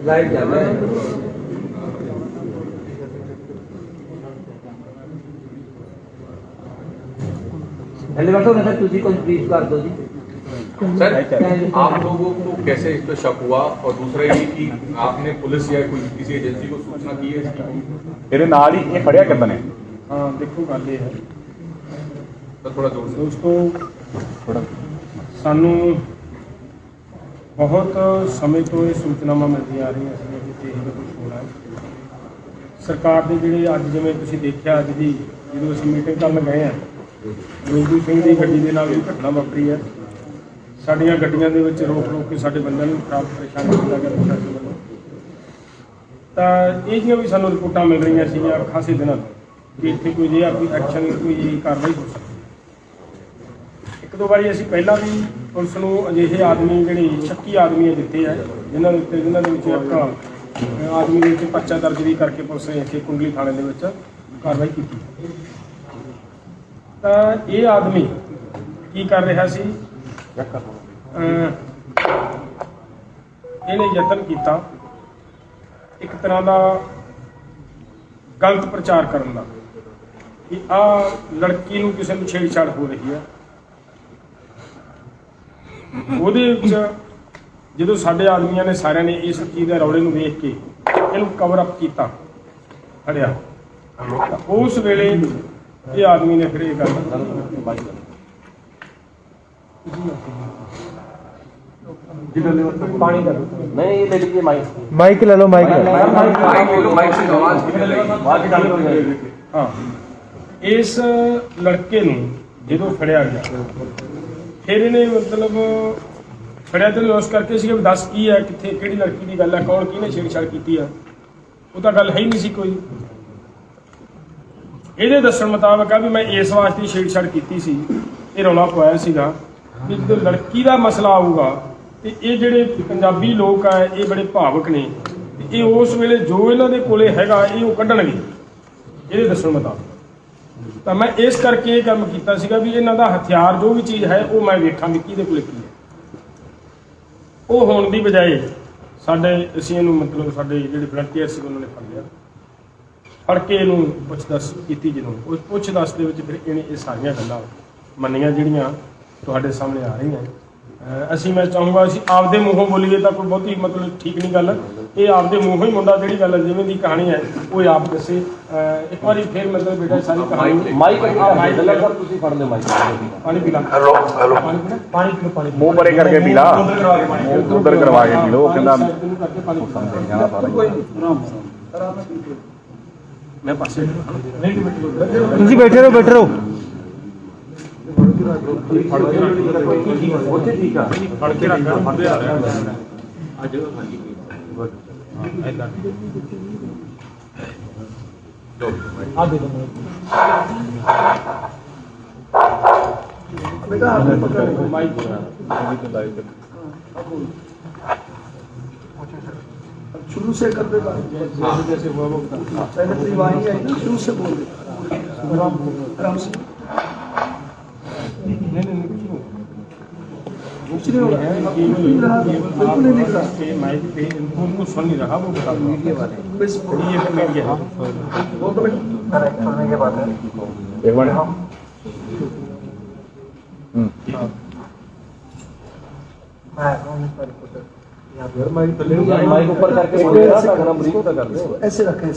ਲਾਈਵ एलिवेटर में सर तुझी कुछ ब्रीफ कर दो जी सर आप लोगों को कैसे इस पर शक हुआ और दूसरा ये कि आपने पुलिस या कोई किसी एजेंसी को सूचना की है ਇਹਦੇ ਨਾਲ ਹੀ ਇਹ ਫੜਿਆ ਕਿੱਦਾਂ ਨੇ हाँ देखो गल ये है तो थोड़ा जोर से दोस्तों सानू बहुत समय तो ये सूचनावां मिलदी आ रही हैं कि ਇਹ ਕੁਝ ਹੋ ਰਿਹਾ ਹੈ ਸਰਕਾਰ ਦੇ ਜਿਹੜੇ ਅੱਜ ਜਿਵੇਂ ਤੁਸੀਂ ਦੇਖਿਆ ਅੱਜ ਦੀ ਜਦੋਂ ਅਸੀਂ ਮੀਟਿੰਗ ਕਰਨ ਗਏ ਆ ਗੁਰਦੀਪ ਸਿੰਘ ਦੀ ਗੱਡੀ ਦੇ ਨਾਲ ਵੀ ਘਟਨਾ ਵਾਪਰੀ ਹੈ ਸਾਡੀਆਂ ਗੱਡੀਆਂ ਦੇ ਵਿੱਚ ਰੋਕ ਕੇ ਸਾਡੇ ਬੰਦਿਆਂ ਨੂੰ ਖਰਾਬ ਪਰੇਸ਼ਾਨ ਕੀਤਾ ਗਿਆ ਪ੍ਰਸ਼ਾਸਨ ਵੱਲੋਂ ਤਾਂ ਇਹ ਜਿਹੀਆਂ ਵੀ ਸਾਨੂੰ ਰਿਪੋਰਟਾਂ ਮਿਲ ਰਹੀਆਂ ਸੀਗੀਆਂ ਖਾਸੇ ਦਿਨਾਂ ਤੋਂ ਕਿ ਇੱਥੇ ਕੋਈ ਜਿਹਾ ਕੋਈ ਐਕਸ਼ਨ ਕੋਈ ਕਾਰਵਾਈ ਹੋ ਸਕਦੀ ਇੱਕ ਦੋ ਵਾਰੀ ਅਸੀਂ ਪਹਿਲਾਂ ਵੀ ਪੁਲਿਸ ਨੂੰ ਅਜਿਹੇ ਆਦਮੀ ਜਿਹੜੇ ਸ਼ੱਕੀ ਆਦਮੀ ਦਿੱਤੇ ਹੈ ਜਿਨ੍ਹਾਂ ਦੇ ਵਿੱਚ ਇੱਕ ਆਦਮੀ ਦੇ ਵਿੱਚ ਪਰਚਾ ਦਰਜ ਵੀ ਕਰਕੇ ਪੁਲਿਸ ਨੇ ਇੱਥੇ ਕੁੰਡਲੀ ਥਾਣੇ ਦੇ ਵਿੱਚ ਕਾਰਵਾਈ ਕੀਤੀ ਤਾਂ ਇਹ ਆਦਮੀ ਕੀ ਕਰ ਰਿਹਾ ਸੀ ਇਹਨੇ ਯਤਨ ਕੀਤਾ ਇੱਕ ਤਰ੍ਹਾਂ ਦਾ ਗਲਤ ਪ੍ਰਚਾਰ ਕਰਨ ਦਾ ਕਿ ਆਹ ਲੜਕੀ ਨੂੰ ਕਿਸੇ ਨੂੰ ਛੇੜਛਾੜ ਹੋ ਰਹੀ ਹੈ ਉਹਦੇ ਵਿੱਚ ਜਦੋਂ ਸਾਡੇ ਆਦਮੀਆਂ ਨੇ ਸਾਰਿਆਂ ਨੇ ਇਸ ਚੀਜ਼ ਦੇ ਰੌਲੇ ਨੂੰ ਵੇਖ ਕੇ ਇਹਨੂੰ ਕਵਰ ਅਪ ਕੀਤਾ ਫੜਿਆ ਤਾਂ ਉਸ ਵੇਲੇ ਇਹ ਆਦਮੀ ਨੇ ਫਿਰ ਇਹ ਗੱਲ पानी का नहीं ये ले लीजिए माइक ले लो माइक हाँ इस लड़के ਨੂੰ ਜਦੋਂ ਫੜਿਆ ਗਿਆ ਫਿਰ ਇਹਨੇ ਮਤਲਬ ਫੜਿਆ ਤੇ ਉਸ ਕਰਕੇ ਸੀ ਕਿ ਦੱਸ ਕੀ ਹੈ ਕਿੱਥੇ ਕਿਹੜੀ ਲੜਕੀ ਦੀ ਗੱਲ ਹੈ ਕੌਣ ਕਿਹਨੇ ਛੇੜਛਾੜ ਕੀਤੀ ਆ ਉਹ ਤਾਂ ਗੱਲ ਹੈ ਹੀ ਨਹੀਂ ਸੀ ਕੋਈ ਇਹਦੇ ਦੱਸਣ ਮੁਤਾਬਕ ਆ ਵੀ ਮੈਂ ਇਸ ਵਾਸਤੇ ਛੇੜਛਾੜ ਕੀਤੀ ਸੀ ਇਹ ਰੌਲਾ ਪਾਇਆ ਸੀਗਾ ਵੀ ਜਦੋਂ ਲੜਕੀ ਦਾ ਮਸਲਾ ਆਊਗਾ ਤੇ ਇਹ ਜਿਹੜੇ ਪੰਜਾਬੀ ਲੋਕ ਆ ਇਹ ਬੜੇ ਭਾਵਕ ਨੇ ਤੇ ਇਹ ਉਸ ਵੇਲੇ ਜੋ ਇਹਨਾਂ ਦੇ ਕੋਲੇ ਹੈਗਾ ਇਹ ਉਹ ਕੱਢਣਗੇ ਇਹਦੇ ਦੱਸਣ ਮੁਤਾਬਕ ਤਾਂ ਮੈਂ ਇਸ ਕਰਕੇ ਇਹ ਕੰਮ ਕੀਤਾ ਸੀਗਾ ਵੀ ਇਹਨਾਂ ਦਾ ਹਥਿਆਰ ਜੋ ਵੀ ਚੀਜ਼ ਹੈ ਉਹ ਮੈਂ ਵੇਖਾਂ ਵੀ ਕਿਹਦੇ ਕੋਲੇ ਕੀ ਹੈ ਉਹ ਹੋਣ ਦੀ ਬਜਾਏ ਸਾਡੇ ਅਸੀਂ ਇਹਨੂੰ ਮਤਲਬ ਸਾਡੇ ਜਿਹੜੇ ਵਲੰਟੀਅਰ ਸੀ ਉਹਨਾਂ ਨੇ ਫੜ ਲਿਆ ਫੜ ਕੇ ਇਹਨੂੰ ਪੁੱਛ-ਦੱਸ ਕੀਤੀ ਜਦੋਂ ਉਸ ਪੁੱਛ-ਦੱਸ ਦੇ ਵਿੱਚ ਫਿਰ ਇਹਨੇ ਇਹ ਸਾਰੀਆਂ ਗੱਲਾਂ ਮੰਨੀਆਂ ਜਿਹੜੀਆਂ ਤੁਹਾਡੇ ਸਾਹਮਣੇ ਆ ਰਹੀਆਂ ਅਸੀਂ ਮੈਂ ਚਾਹੂੰਗਾ ਅਸੀਂ ਆਪਦੇ ਮੂੰਹੋਂ ਬੋਲੀਏ ਤਾਂ ਕੋਈ ਬਹੁਤੀ ਮਤਲਬ ਠੀਕ ਨਹੀਂ ਗੱਲ ਇਹ ਆਪਦੇ ਮੂੰਹੋਂ ਹੀ ਮੁੰਡਾ ਜਿਹੜੀ ਗੱਲ ਜਿਵੇਂ ਦੀ ਕਹਾਣੀ ਹੈ ਉਹ ਆਪ ਦੱਸੇ ਇੱਕ ਵਾਰੀ ਫਿਰ ਮਤਲਬ ਬੇਟਾ ਸਾਰੀ ਕਹਾਣੀ माइक ਤੁਸੀਂ ਫੜ ਲਿਓ ਮਾਈਕ ਪਾਣੀ ਪੀ ਲਾ ਹੈਲੋ ਹੈਲੋ ਪਾਣੀ ਮੂੰਹ ਪਰੇ ਕਰਕੇ ਪੀ ਲਾ ਉਧਰ ਕਰਵਾ ਕੇ ਪੀ ਲਓ ਕਹਿੰਦਾ ਸਮਝ ਜਾਣਾ ਸਾਰਾ ਮੈਂ ਪਾਸੇ ਤੁਸੀਂ ਬੈਠੇ ਰਹੋ ਉੱਥੇ ਠੀਕ ਆ ਫੜ ਕੇ ਰੱਖ ਅੱਜ शुरू से कर देगा जैसे हुआ वो पहले तो वाही है ना शुरू से बोल आराम से नहीं कुछ नहीं होगा बिल्कुल नहीं दिख रहा माइक पे उनको सुन नहीं रहा वो बता मीडिया वाले बस ये मीडिया है वो तो छोड़ने के बाद है एक मिनट मैं 19 तारीख को सर यहाँ पे माइक ऊपर करके बोलिए ना, ताकि हम ब्रीफ तो कर दें। ऐसे रखें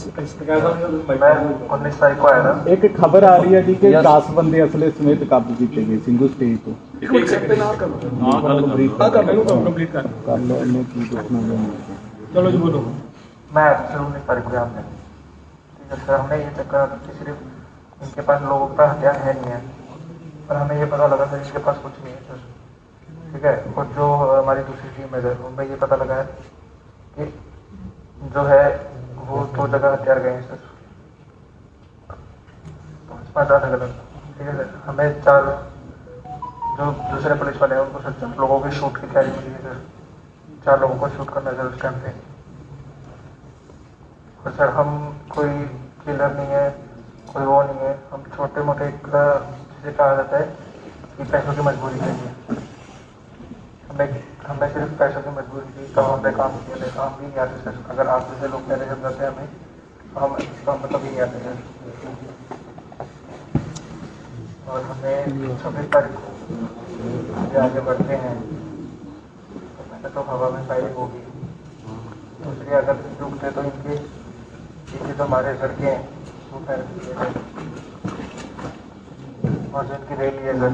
मैं 19 तारीख को आया था। एक खबर आ रही है जी कि 10 ਬੰਦੇ ਅਸਲੇ ਸਮੇਤ ਕਾਬੂ ਕੀਤੇ ਗਏ ਸਿੰਗਲ ਸਟੇਜ ਤੋਂ। ਕੰਪਲੀਟ ਕਰ ਕੱਲ ਇਹਨੇ ਕੀ ਦੱਸਣਾ ਚਲੋ ਜੀ ਬੋਲੋ। मैं सर 19 तारीख को यहाँ पे ठीक है सर, हमने ये चेक करा कि सिर्फ इनके पास लोगों का हथियार है नहीं है, पर हमें ये पता लगा सर इनके पास कुछ नहीं है सर, ठीक है। और जो हमारी दूसरी टीम है सर, उनमें ये पता लगा है कि जो है वो 2 जगह हथियार गए हैं सर, 5 अलग अलग, ठीक है सर। हमें 4 जो दूसरे पुलिस वाले हैं उनको सर 4 लोगों की शूट की तैयारी मिली है सर, 4 लोगों को शूट करना है सर उस टाइम पे। और सर हम कोई किलर नहीं है, कोई वो नहीं है, हम छोटे मोटे जिसे कहा जाता है कि पैसों की मजबूरी के लिए हमें सिर्फ पैसों की मजबूरी थी, तो हमने काम किया नहीं, काम भी नहीं आते सर। अगर आप जैसे लोग पहले जब जाते हैं हमें हम काम कभी नहीं आते सर। और हमें 26 तारीख को आगे बढ़ते हैं तो पहले तो हवा में फायरिंग होगी, दूसरी अगर रुकते तो इनके पीछे जो हमारे लड़के हैं वो पैर किए गए, और जो इनकी रैली है सर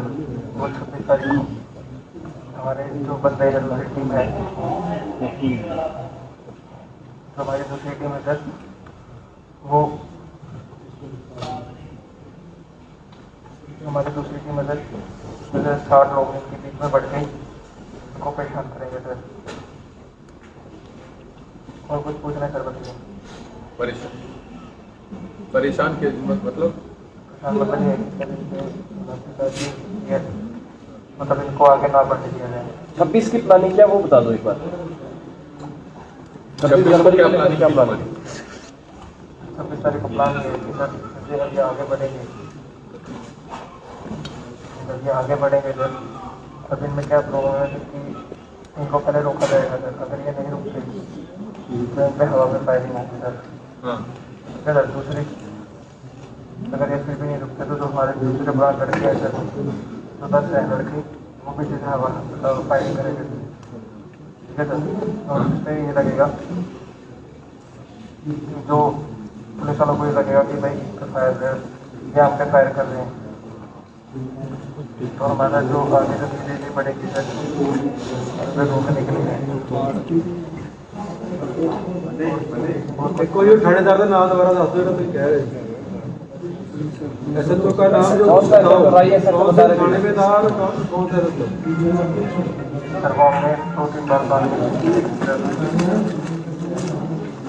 वो 26 तारीख को हमारे जो बंदे हैं दूसरी टीम है, जो हमारी दूसरी टीम है सर वो हमारी दूसरी टीम है सर 60 लोग इनके बीच में बढ़ गई, इनको परेशान करेंगे सर। और कुछ पूछना सर बताइए। परेशान के मतलब मतलब इनको आगे ना बढ़ने दिया जाए। 26 की प्लानिंग क्या वो बता दो एक बार। 26 जनवरी क्या क्या प्लानिंग? 26 तारीख को प्लान है कि सर ये आगे बढ़ेंगे, जब ये आगे बढ़ेंगे सर तब इनमें क्या प्रॉब्लम है कि इनको पहले रोका जाएगा सर, अगर ये नहीं रुकते तो इन पर हवा में फायरिंग होगी सर। ठीक है सर। दूसरी अगर ये फिर भी नहीं रुकते तो जो हमारे दूसरे बड़ा लड़के हैं सर, जो 10 है लड़के, वो भी जैसे हवा फायरिंग करेंगे सर, ठीक है सर। और उसमें ये लगेगा जो पुलिस वालों को ये लगेगा कि भाई इनका फायर ये आप पे फायर कर रहे हैं, तो हमारा जो आगे जो धीरे बढ़ेगी सर उसमें रोकने के लिए कोई थानेदार का नाम दोबारा दस दो जो तुम कह रहे SHO का नाम जो थानेदार कौन सा सर वो हमने 2-3 बार बात की।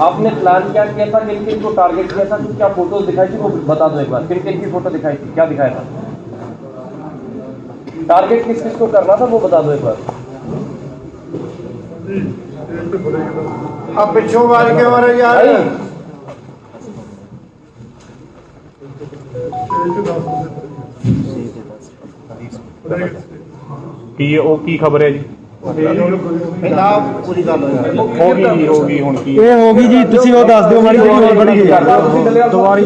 आपने प्लान क्या किया था, किन किन को टारगेट किया था, क्या फोटोज दिखाई थी वो बता दो एक बार। किन किन की फोटो दिखाई थी, क्या दिखाया था, टारगेट किस किस को करना था वो बता दो एक बार। अब पिछों आवाज के बारे यार ਕੀ ਉਹ ਕੀ ਖਬਰ ਹੈ ਜੀ? पूरी गल ਹੋਗੀ ਹੁਣ ਕੀ ਇਹ ਹੋ ਗਈ ਜੀ, ਤੁਸੀਂ ਉਹ ਦੱਸ ਦਿਓ ਮਾੜੀ ਜਿਹੀ ਹੋਰ ਬੜੀ ਗਈ ਦੁਬਾਰੀ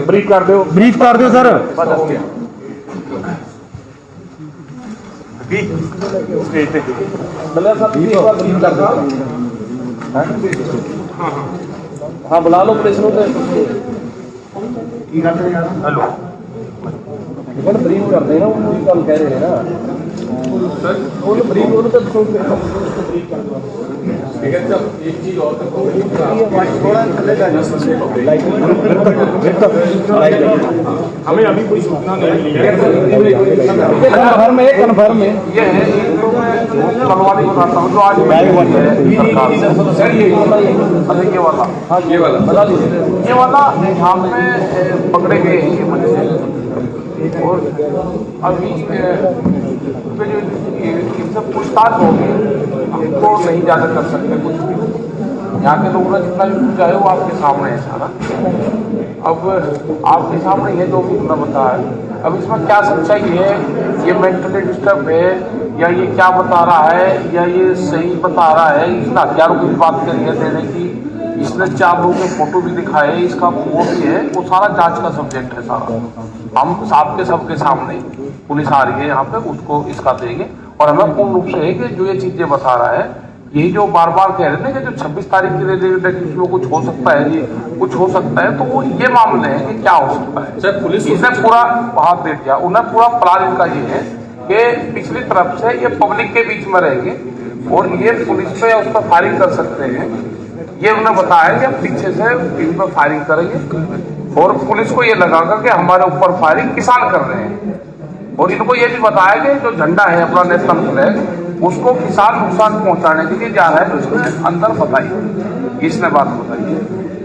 ਬਰੀਫ ਕਰ ਦਿਓ। ਬਰੀਫ ਕਰ ਦਿਓ ਸਰ। ਸਟੇਜ ਤੇ दलिया साहब एक बार ब्रीफ कर दो। हाँ बुला लो पुलिस को। की गल है यार हेलो ब्रीफ कर देना, वो पूरी गल कह रहे हैं ना ब्रीफ तो ठीक है जब एक चीज और थोड़ा थल्ले जा हमें अभी कोई सूचना नहीं मिली है। कन्फर्म है ये है तलवारी बताता हूँ जो आज अरे ये वाला बता दीजिए, ये वाला यहाँ पे पकड़े गए हैं ये बंदे, और अभी इनसे पूछताछ होगी, हमको नहीं ज़्यादा कर सकते कुछ भी। यहाँ के लोगों ने जितना भी पूछा है वो आपके सामने है सारा, अब आपके सामने है जो भी उन्होंने बताया। अब इसमें क्या सच्चाई है, ये मेंटली डिस्टर्ब है या ये क्या बता रहा है या ये सही बता रहा है, इसने हथियारों की बात करी है देने की, इसने 4 लोगों के फोटो भी दिखाए, इसका वो भी है, वो सारा जांच का सब्जेक्ट है सारा। हम सबके सामने पुलिस आ रही है यहाँ पे, उसको इसका देंगे और हमें पूर्ण रूप से है कि जो ये चीजें बता रहा है, यही जो बार बार कह रहे हैं कि जो 26 तारीख के लिए कुछ हो सकता है, ये कुछ हो सकता है, तो वो ये मामले हैं कि क्या हो सकता है। सर पुलिस इसने पूरा हाथ दे दिया, उन्हें पूरा प्लान इनका ये है कि पिछली तरफ से ये पब्लिक के बीच में रहेंगे और ये पुलिस पे उस पर फायरिंग कर सकते हैं। ये उन्हें बताया कि हम पीछे से इन पर फायरिंग करेंगे और पुलिस को ये लगाकर कि हमारे ऊपर फायरिंग किसान कर रहे हैं। और इनको ये भी बताया कि जो झंडा है अपना नेशनल फ्लैग, उसको किसान नुकसान पहुंचाने के लिए जा रहा है, तो इसमें अंदर बताइए, इसने बात बताई है।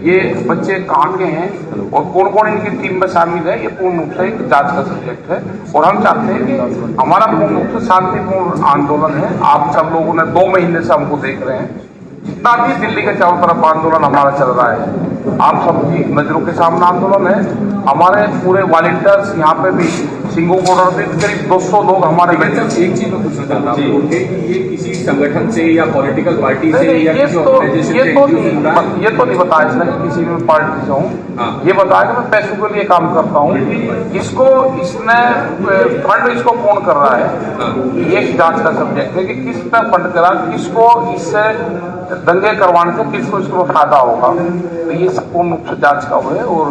ये बच्चे कहाँ के हैं और कौन कौन इनकी टीम में शामिल है, ये पूर्ण रूप से एक जांच का सब्जेक्ट है। और हम चाहते हैं कि हमारा पूर्ण रूप से शांतिपूर्ण आंदोलन है। आप सब लोगों ने 2 महीने से हमको देख रहे हैं, जितना भी दिल्ली के चारों तरफ आंदोलन हमारा चल रहा है, आप सबकी नजरों के सामने आंदोलन है। हमारे पूरे वॉलंटियर्स यहाँ पे भी सिंगू बॉर्डर पे करीब 200 लोग हमारे एक चीज मैं पूछना चाहता हूँ कि ये किसी संगठन से या पॉलिटिकल पार्टी से या किसी ऑर्गेनाइजेशन से ये तो नहीं बताया इसने कि किसी भी पार्टी से हूँ। ये बताया कि मैं पैसों के लिए काम करता हूँ। इसने फंड इसको कौन कर रहा है, ये जांच का सब्जेक्ट है कि किसने फंड करा, किसको इससे दंगे करवाने से किसको इसको फायदा होगा। तो ये पूर्ण रूप से जांच का हुआ है। और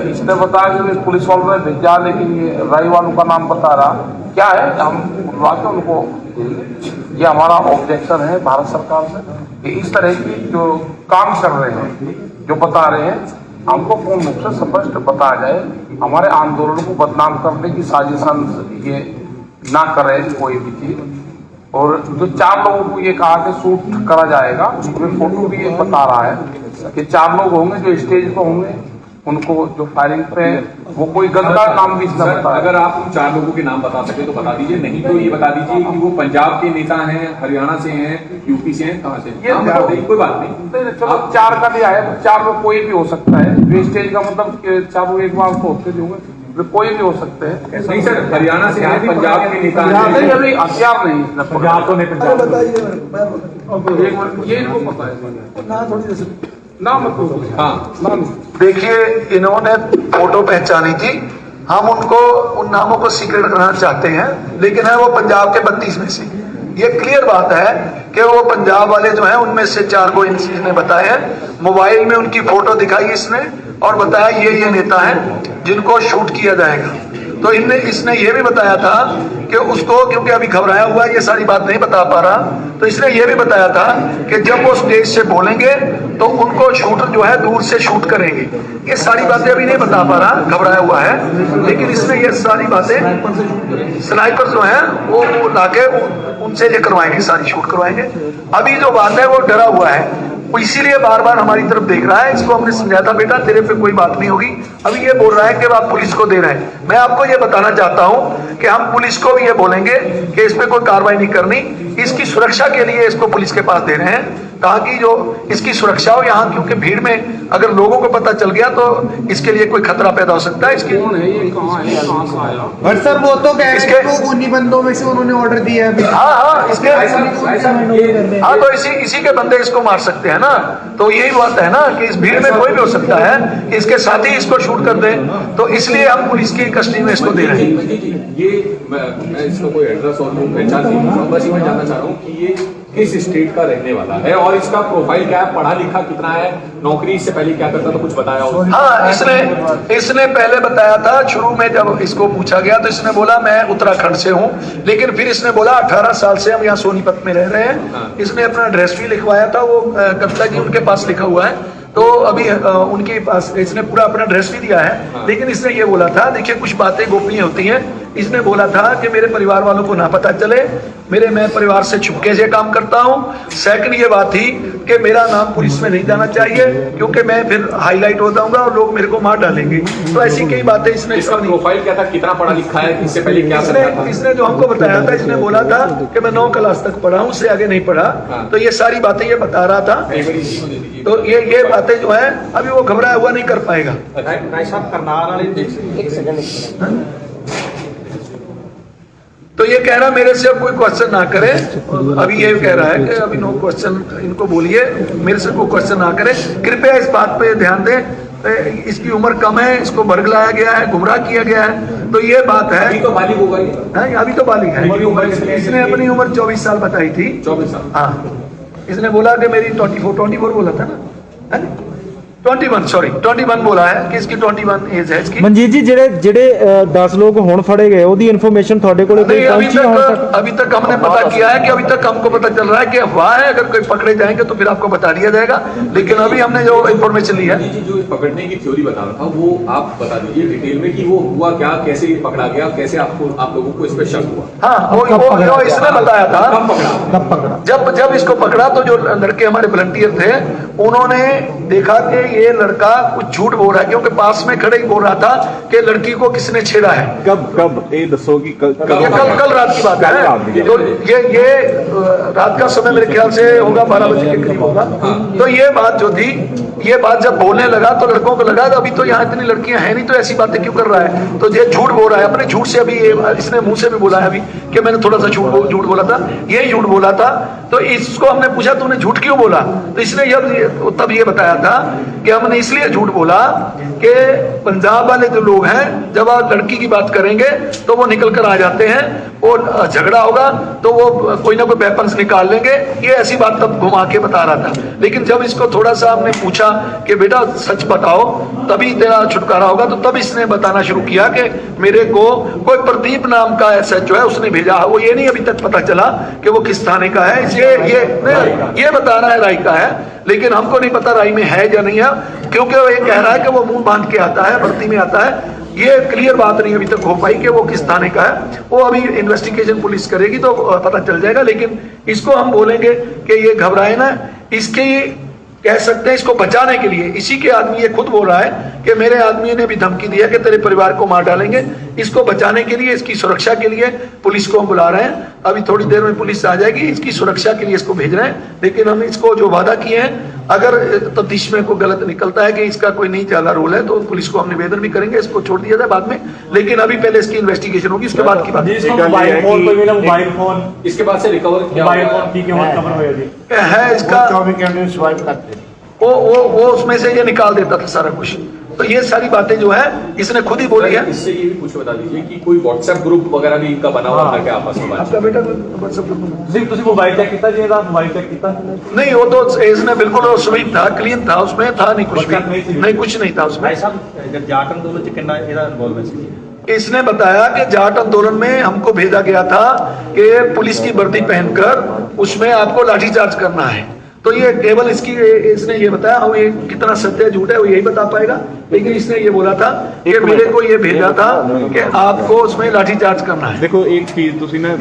इसने बताया कि पुलिस वालों ने भेजा, लेकिन ये राई वालों का नाम बता रहा क्या है, हम बुलवा के उनको ये हमारा ऑब्जेक्शन है भारत सरकार से कि इस तरह की जो काम कर रहे हैं, जो बता रहे हैं, हमको पूर्ण रूप से स्पष्ट बताया जाए। हमारे आंदोलन को बदनाम करने की साजिशन ये ना करे कोई भी चीज। और जो 4 लोगों को ये कहा कि शूट करा जाएगा, वे फोटो भी ये बता रहा है कि 4 लोग होंगे जो स्टेज पर होंगे, उनको जो फायरिंग पे वो कोई गंदा नाम भी इसने बताया। अगर आप 4 लोगों के नाम बता सके तो बता दीजिए, नहीं तो ये बता दीजिए कि वो पंजाब के नेता हैं, हरियाणा से हैं, यूपी से हैं, कहाँ से? ये कोई बात नहीं, चलो 4 का भी आया, 4 में कोई भी हो सकता है। वेस्टेज का मतलब 4 एक बार तो होते नहीं होंगे, कोई भी हो सकते हैं। नहीं सर, हरियाणा से हैं, पंजाब के नेता हैं, अभी हथियार नहीं, पंजाब तो नहीं, पंजाब ये इनको पता है नाम। हाँ, देखिए, इन्होंने फोटो पहचानी थी, हम उनको उन नामों को सीक्रेट करना चाहते हैं, लेकिन है वो पंजाब के 32 में से। ये क्लियर बात है कि वो पंजाब वाले जो हैं उनमें से 4 को इसने बताए हैं। मोबाइल में उनकी फोटो दिखाई इसने और बताया ये नेता हैं जिनको शूट किया जाएगा। तो इसने ये भी बताया था कि उसको, क्योंकि अभी घबराया हुआ है, ये सारी बात नहीं बता पा रहा, तो इसने ये भी बताया था कि जब वो स्टेज से बोलेंगे तो उनको शूटर जो है दूर से शूट करेंगे। ये सारी बातें अभी नहीं बता पा रहा, घबराया हुआ है, लेकिन इसने ये सारी बातें स्नाइपर जो है वो लाके उनसे ये करवाएंगे, सारी शूट करवाएंगे। अभी जो बात है वो डरा हुआ है, वो इसीलिए बार बार हमारी तरफ देख रहा है। इसको हमने समझाया था, बेटा तेरे पे कोई बात नहीं होगी। अभी ये बोल रहा है कि आप पुलिस को दे रहे हैं। मैं आपको ये बताना चाहता हूं कि हम पुलिस को भी ये बोलेंगे कि इस पे कोई कार्रवाई नहीं करनी, इसकी सुरक्षा के लिए इसको पुलिस के पास दे रहे हैं, ताकि जो इसकी सुरक्षा हो यहाँ, क्योंकि भीड़ में अगर लोगों को पता चल गया तो इसके लिए कोई खतरा पैदा हो सकता है। इसकी पर सर वो तो कह रहे हैं कि उन्हीं बंदों में से उन्होंने ऑर्डर दिया है। हाँ, इसके हाँ, तो इसी के बंदे इसको मार सकते हैं ना। तो यही बात है ना कि इस भीड़ में कोई भी हो सकता है कि इसके साथ ही इसको शूट कर दे, तो इसलिए हम पुलिस की कस्टडी में इसको दे रहे हैं। ये मैं इसका कोई एड्रेस और पहचान नहीं हूँ, बस ये मैं जानना चाह रहा हूँ कि ये किस स्टेट का रहने वाला है और इसका प्रोफाइल क्या है, पढ़ा लिखा कितना है, नौकरी इससे पहले क्या करता था, कुछ बताया हो? हाँ, इसने पहले बताया था, शुरू में जब इसको पूछा गया तो इसने बोला मैं उत्तराखंड से हूँ, लेकिन फिर इसने बोला 18 साल से हम यहाँ सोनीपत में रह रहे हैं। इसने अपना एड्रेस भी लिखवाया था, वो कविता जी उनके पास लिखा हुआ है, तो अभी उनके पास इसने पूरा अपना एड्रेस भी दिया है। लेकिन इसने ये बोला था, देखिए कुछ बातें गोपनीय होती हैं, इसने बोला था कि मेरे परिवार वालों को ना पता चले, मैं परिवार से छुपके से काम करता हूँ। सेकंड ये बात थी कि मेरा नाम पुलिस में नहीं जाना चाहिए, क्योंकि मैं फिर हाईलाइट हो जाऊंगा और लोग मेरे को मार डालेंगे। तो ऐसी कई बातें इसने। इसका प्रोफाइल क्या था, कितना पढ़ा लिखा है, इससे पहले क्या करता था? इसने जो हमको बताया था, इसने बोला था कि मैं 9 क्लास तक पढ़ा हूँ, उससे आगे नहीं पढ़ा। तो ये सारी बातें ये बता रहा था। तो ये बातें जो है अभी वो घबराया हुआ नहीं कर पाएगा। तो ये कह रहा मेरे से कोई क्वेश्चन ना करे, अभी ये कह रहा है कि अभी नो क्वेश्चन, इनको बोलिए मेरे से कोई क्वेश्चन ना करे। कृपया इस बात पे ध्यान दें इसकी उम्र कम है, इसको बरगलाया गया है, गुमराह किया गया है, तो ये बात है। अभी तो बालिग होगा ये, अभी तो बालिग है। इसने अपनी उम्र 24 साल बताई थी। 24 साल। हाँ, इसने बोला कि मेरी 24 बोला था ना, है ना? 21 बोला है कि इसकी 21 एज है इसकी। ਮਨਜੀਤ ਜੀ ਜਿਹੜੇ 10 ਲੋਕ ਹੁਣ ਫੜੇ ਗਏ ਉਹਦੀ ਇਨਫੋਰमेशन ਤੁਹਾਡੇ ਕੋਲੇ ਕੋਈ नहीं, ਪਹੁੰਚੀ ਹੈ ਹੁਣ ਤੱਕ? अभी तक हमने पता किया है कि अभी तक हमको पता चल रहा है कि अफवाह है, अगर कोई पकड़े जाएंगे तो फिर आपको बता दिया जाएगा, लेकिन अभी हमने जो इन्फॉर्मेशन ली है। जी, जो पकड़ने की थ्योरी बता रहा था वो आप बता दीजिए डिटेल में कि वो हुआ क्या, कैसे पकड़ा गया, कैसे आप लोगों को इस पर शक हुआ? हाँ, वो जो इसने बताया था, कब पकड़ा? जब इसको पकड़ा तो जो लड़के हमारे वॉलंटियर थे उन्होंने देखा कि ये लड़का कुछ झूठ बोल रहा है, क्योंकि पास में खड़े ही बोल रहा था कि लड़की को किसने छेड़ा है। कब ये दसो कि कल रात की बात है। तो ये रात का समय मेरे ख्याल से होगा 12 बजे के करीब होगा। तो ये बात जो थी, ये बात जब बोलने लगा तो लड़कों को लगा अभी तो यहाँ इतनी लड़कियां हैं नहीं, तो ऐसी बातें क्यों कर रहा है। तो ये झूठ बोल रहा है, अपने झूठ से अभी इसने मुंह से भी बोला है अभी कि मैंने थोड़ा सा झूठ बोला था, ये झूठ बोला था। तो इसको हमने पूछा तूने झूठ क्यों बोला, तो इसने तब ये बताया था कि हमने इसलिए झूठ बोला कि पंजाब वाले जो लोग हैं जब आप लड़की की बात करेंगे तो वो निकल कर आ जाते हैं, और झगड़ा होगा तो वो कोई ना कोई वेपन्स निकाल लेंगे। ये ऐसी बात तब घुमा के बता रहा था, लेकिन जब इसको थोड़ा सा हमने पूछा कि बेटा सच बताओ तभी तेरा छुटकारा होगा, तो तब इसने बताना शुरू किया कि मेरे को कोई प्रदीप नाम का SHO है उसने भेजा। वो ये नहीं अभी तक पता चला कि वो किस थाने का है, ये बता रहा है राय का है, लेकिन हमको नहीं पता राय में है या नहीं है, क्योंकि वो ये कह रहा है कि वो मुंह बांध के आता है, भर्ती में आता है। ये क्लियर बात नहीं अभी तक हो पाई कि वो किस थाने का है। वो अभी इन्वेस्टिगेशन पुलिस करेगी तो पता चल जाएगा, लेकिन इसको हम बोलेंगे कि ये घबराए ना, इसके कह सकते हैं इसको बचाने के लिए इसी के आदमी ये खुद बोल रहा है कि मेरे आदमी ने भी धमकी दिया कि तेरे परिवार को मार डालेंगे। इसको बचाने के लिए, इसकी सुरक्षा के लिए पुलिस को हम बुला रहे हैं। अभी थोड़ी देर में पुलिस आ जाएगी, इसकी सुरक्षा के लिए इसको भेज रहे हैं। लेकिन हम इसको जो वादा किए हैं, अगर तफ्तीश में कोई गलत निकलता है कि इसका कोई नहीं ज्यादा रोल है तो पुलिस को हम निवेदन भी करेंगे, इसको छोड़ दिया जाए बाद में, लेकिन अभी पहले इसकी इन्वेस्टिगेशन होगी, उसके बाद की बात। मोबाइल फोन इसके बाद से रिकवर किया है इसका 24 घंटे स्वाइप करते वो उसमें से ये निकाल देता था सारा कुछ। तो ये सारी बातें जो है इसने खुद ही बोली है। इससे ये भी कुछ बता दीजिए कि कोई व्हाट्सएप ग्रुप वगैरह भी इनका बना हुआ था क्या आपस में? आपका बेटा व्हाट्सएप ग्रुप ਤੁਸੀਂ ਮੋਬਾਈਲ ਚੈੱਕ ਕੀਤਾ ਜੀ ਇਹਦਾ ਮੋਬਾਈਲ ਚੈੱਕ ਕੀਤਾ नहीं, वो तो इसने बिल्कुल स्वीट था, क्लीन था, उसमें था नहीं कुछ भी, नहीं कुछ नहीं था उसमें। ਜਾਟ ਅੰਦੋਲਨ ਚ ਕਿੰਨਾ ਇਹਦਾ ਇਨਵੋਲਵਮੈਂਟ ਸੀ? इसने बताया कि जाट आंदोलन में हमको भेजा गया था कि पुलिस की वर्दी पहनकर उसमें आपको लाठीचार्ज करना है। तो ये केवल इसने ये बताया, और ये कितना सत्य झूठ है वो यही बता पाएगा, लेकिन इसने ये बोला था कि मेरे को ये भेजा था कि आपको उसमें लाठीचार्ज करना है। ਦੇਖੋ ਇੱਕ ਚੀਜ਼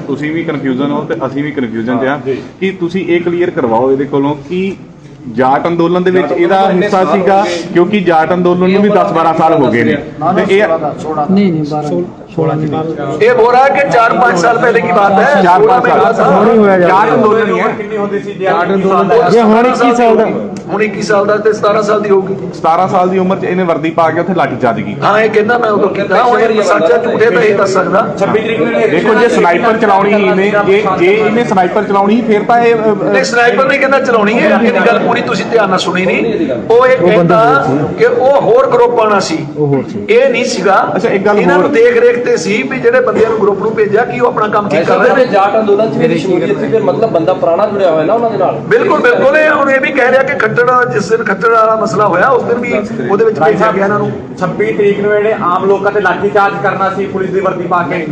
ਤੁਸੀਂ ਵੀ ਕਨਫਿਊਜ਼ਨ ਹੋ ਤੇ ਅਸੀਂ ਵੀ ਕਨਫਿਊਜ਼ਨ ਤੇ ਆ ਕਿ ਤੁਸੀਂ ਇਹ ਕਲੀਅਰ ਕਰਵਾਓ ਇਹਦੇ ਕੋਲੋਂ ਕਿ ਜਾਟ ਅੰਦੋਲਨ ਦੇ ਵਿੱਚ ਇਹਦਾ ਹਿੱਸਾ ਸੀਗਾ, ਕਿਉਂਕਿ ਜਾਟ ਅੰਦੋਲਨ ਨੂੰ ਵੀ 10-12 ਸਾਲ ਹੋ ਗਏ ਨੇ ਤੇ ਇਹ नहीं 12 ये बोल रहा है कि 4-5 साल पहले की बात है। 4-5 साल नहीं हुआ ਜਾਟ ਅੰਦੋਲਨ ਹੀ ਹੈ। ਕਿੰਨੀ ਹੁੰਦੀ ਸੀ ये ਹੁਣ 21 ਸਾਲ ਦਾ ਹੁਣ 21 ਸਾਲ ਦਾ ਤੇ 17 ਸਾਲ ਦੀ ਹੋਊਗੀ। 17 ਸਾਲ ਦੀ ਉਮਰ 'ਚ ਇਹਨੇ ਵਰਦੀ ਪਾ ਕੇ ਉੱਥੇ ਲਾਠੀਚਾਰਜ ਕੀਤੀ। ਹਾਂ, ਇਹ ਕਹਿੰਦਾ ਮੈਂ ਉਦੋਂ ਕੀਤਾ, ਹੁਣ ਇਹ ਸੱਚ ਹੈ ਝੂਠੇ ਤਾਂ ਇਹ ਦੱਸ ਸਕਦਾ। 26 ਤਰੀਕ ਨੂੰ ਦੇਖੋ ਜੇ ਸਨਾਈਪਰ ਚਲਾਉਣੀ ਹੀ ਇਹਨੇ, ਜੇ ਇਹਨੇ ਸਨਾਈਪਰ ਚਲਾਉਣੀ ਫਿਰ ਤਾਂ ਇਹ ਨਹੀਂ, ਸਨਾਈਪਰ ਨਹੀਂ ਕਹਿੰਦਾ ਚਲਾਉਣੀ ਹੈ, ਇਹਦੀ ਗੱਲ ਪੂਰੀ ਤੁਸੀਂ ਧਿਆਨ ਨਾਲ ਸੁਣੀ ਨਹੀਂ। ਉਹ ਇਹ ਕਹਿੰਦਾ ਕਿ ਉਹ ਹੋਰ ਗਰੁੱਪ ਆਣਾ ਸੀ, ਇਹ ਨਹੀਂ ਸੀਗਾ। ਅੱਛਾ, ਇੱਕ ਗੱਲ ਇਹਨਾਂ ਨੂੰ ਹੋਰ। ਦੇਖ ਰੇਖ ਤੇ ਸੀ ਵੀ ਜਿਹੜੇ ਬੰਦਿਆਂ ਨੂੰ ਗਰੁੱਪ ਨੂੰ ਭੇਜਿਆ ਕਿ ਉਹ ਆਪਣਾ ਕੰਮ ਠੀਕ ਕਰ ਰਹੇ ਨੇ। ਜਾਟ ਅੰਦੋਲਨ ਚ ਵੀ ਸ਼ਮੂਲੀਅਤ ਸੀ, ਫਿਰ ਮਤਲਬ ਬੰਦਾ ਪੁਰਾਣਾ ਜੁੜਿਆ ਹੋਇਆ ਨਾ ਉਹਨਾਂ ਦੇ ਨਾਲ। ਬਿਲਕੁਲ ਬਿਲਕੁਲ, ਇਹ ਹੁਣ ਇਹ ਵੀ ਕਹਿ ਰਿਹਾ ਕਿ ਖੱਟੜ ਜਿਸ ਦਿਨ ਖੱਟੜ ਵਾਲਾ ਮਸਲਾ ਹੋਇਆ ਉਸ ਦਿਨ ਵੀ ਉਹਦੇ ਵਿੱਚ ਭੇਜਿਆ ਗਿਆ ਇਹਨਾਂ ਨੂੰ। 26 ਤਰੀਕ ਨੂੰ ਇਹਨੇ ਆਮ ਲੋਕਾਂ ਤੇ ਲਾਠੀ ਚਾਰਜ ਕਰਨਾ ਸੀ ਪੁਲਿਸ ਦੀ ਵਰਦੀ ਪਾ ਕੇ।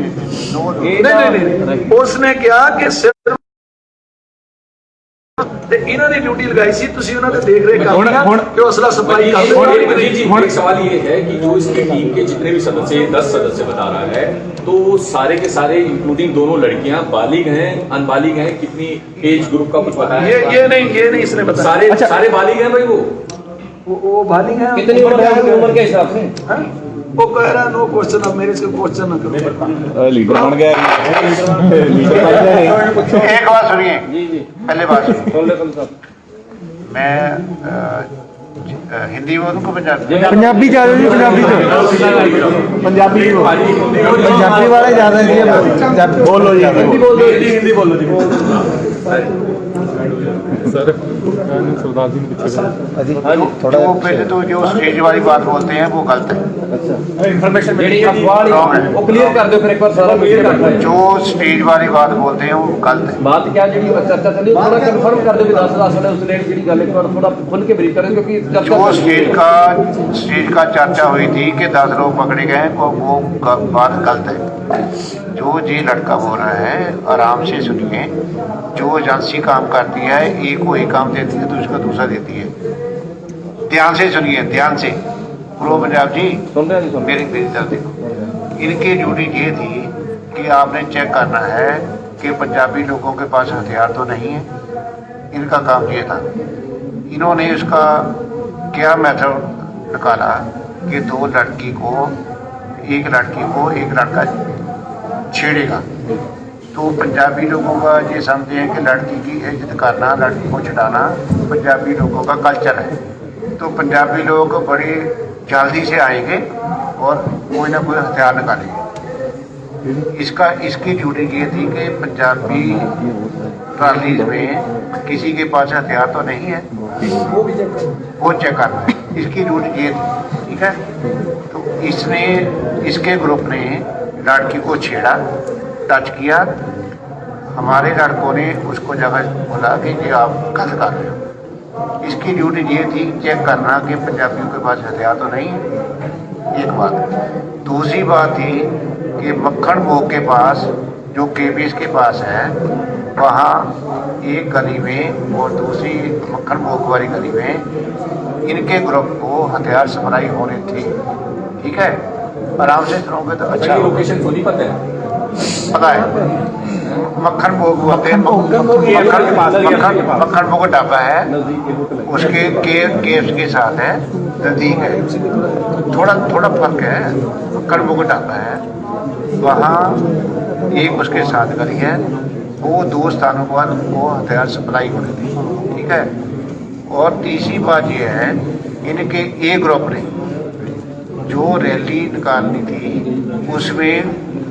ਨਹੀਂ, ਉਸਨੇ ਕਿਹਾ ਕਿ ਸਿਰਫ ਤੇ ਇਹਨਾਂ ਦੀ ਡਿਊਟੀ ਲਗਾਈ ਸੀ, ਤੁਸੀਂ ਉਹਨਾਂ ਤੇ ਦੇਖ रेख करनी है कि हौसला सफाई एक सवाल ये है कि जो इसकी टीम के जितने भी सदस्य 10 सदस्य बता रहा है, तो सारे के सारे इंक्लूडिंग दोनों लड़कियां बालिग हैं, अनबालिग हैं, कितनी एज ग्रुप का कुछ बताया? ये नहीं इसने बताया। सारे सारे बालिग हैं भाई, वो बालिग हैं। कितनी उम्र के हिसाब से? वो कह रहा है नो क्वेश्चन, अब मेरे से क्वेश्चन ना करो। ਲੀਡਰ ਬਣ ਗਿਆ एक बात सुनिए, जी जी पहले बात सुनिए। बोल रहे साहब। मैं हिंदी बोलूँ को पंजाबी? पंजाबी ज्यादा जी, पंजाबी पंजाबी वाले ज्यादा जी, बोलो जी, हिंदी बोलो जी। सर सरदार जी ने पीछे जो पहले तो जो स्टेज वाली बात बोलते हैं वो गलत है। इन्फॉर्मेशन ਜਿਹੜੀ ਅਫਵਾਹ ਵਾਲੀ ਉਹ ਕਲੀਅਰ ਕਰ ਦਿਓ ਫਿਰ ਇੱਕ ਵਾਰ ਸਾਰਾ ਕਲੀਅਰ ਕਰ ਦਿਓ। जो स्टेज वाली बात बोलते हैं वो गलत है। ਬਾਤ क्या ਜਿਹੜੀ ਚਰਚਾ ਚੱਲੀ ਉਹ ਥੋੜਾ ਕਨਫਰਮ ਕਰ ਦਿਓ ਵੀ 10 ਨੇ ਉਸ ਨੇ ਜਿਹੜੀ ਗੱਲ ਇੱਕ ਵਾਰ ਥੋੜਾ ਖੁੱਲ ਕੇ ਬਰੀਕ ਕरें क्योंकि जो स्टेज का चर्चा हुई थी कि 10 लोग पकड़े गए वो बात गलत है। जो ये लड़का बोल रहा है आराम से सुनिए। जो एजेंसी काम करती है एक को एक काम देती है दूसरे को दूसरा देती है। ध्यान से सुनिए, ध्यान से। प्रो पंजाब जी सुन रहे हैं जी, मेरी तरफ देखो। इनकी ड्यूटी ये थी कि आपने चेक करना है कि पंजाबी लोगों के पास हथियार तो नहीं है। इनका काम ये था। इन्होंने उसका क्या मेथड निकाला कि एक लड़का छेड़ेगा तो पंजाबी लोगों का ये समझे हैं कि लड़की की इज्जत करना, लड़की को छुड़ाना पंजाबी लोगों का कल्चर है। तो पंजाबी लोग बड़ी जल्दी से आएंगे और कोई ना कोई हथियार निकालेंगे। इसकी ड्यूटी ये थी कि पंजाबी ट्रालीज में किसी के पास हथियार तो नहीं है, वो चेक करना है। इसकी ड्यूटी ये थी, ठीक है। तो इसके ग्रुप ने लड़की को छेड़ा, टच किया। हमारे लड़कों ने उसको जगह बोला कि ये आप गलत कर रहे हो। इसकी ड्यूटी ये थी चेक करना कि पंजाबियों के पास हथियार तो नहीं है, एक बात। दूसरी बात थी कि मक्खन भोग के पास जो केबीएस के पास है वहाँ एक गली में और दूसरी मक्खन भोग वाली गली में इनके ग्रुप को हथियार सप्लाई होने थे, ठीक है। आराम से सुनोगे तो अच्छा। लोकेशन खुद ही पता है, पता है। मक्खन भोग बोलते हैं, मक्खन भोग ढाबा है, उसके केएफसी के साथ है, नजदीक है। थोड़ा फर्क है। मक्खन भोग ढाबा है, वहाँ एक उसके साथ गली है, वो 2 स्थानों पर वो हथियार सप्लाई होने थी, ठीक है। और तीसरी बात ये है इनके ए ग्रुप ने जो रैली निकालनी थी उसमें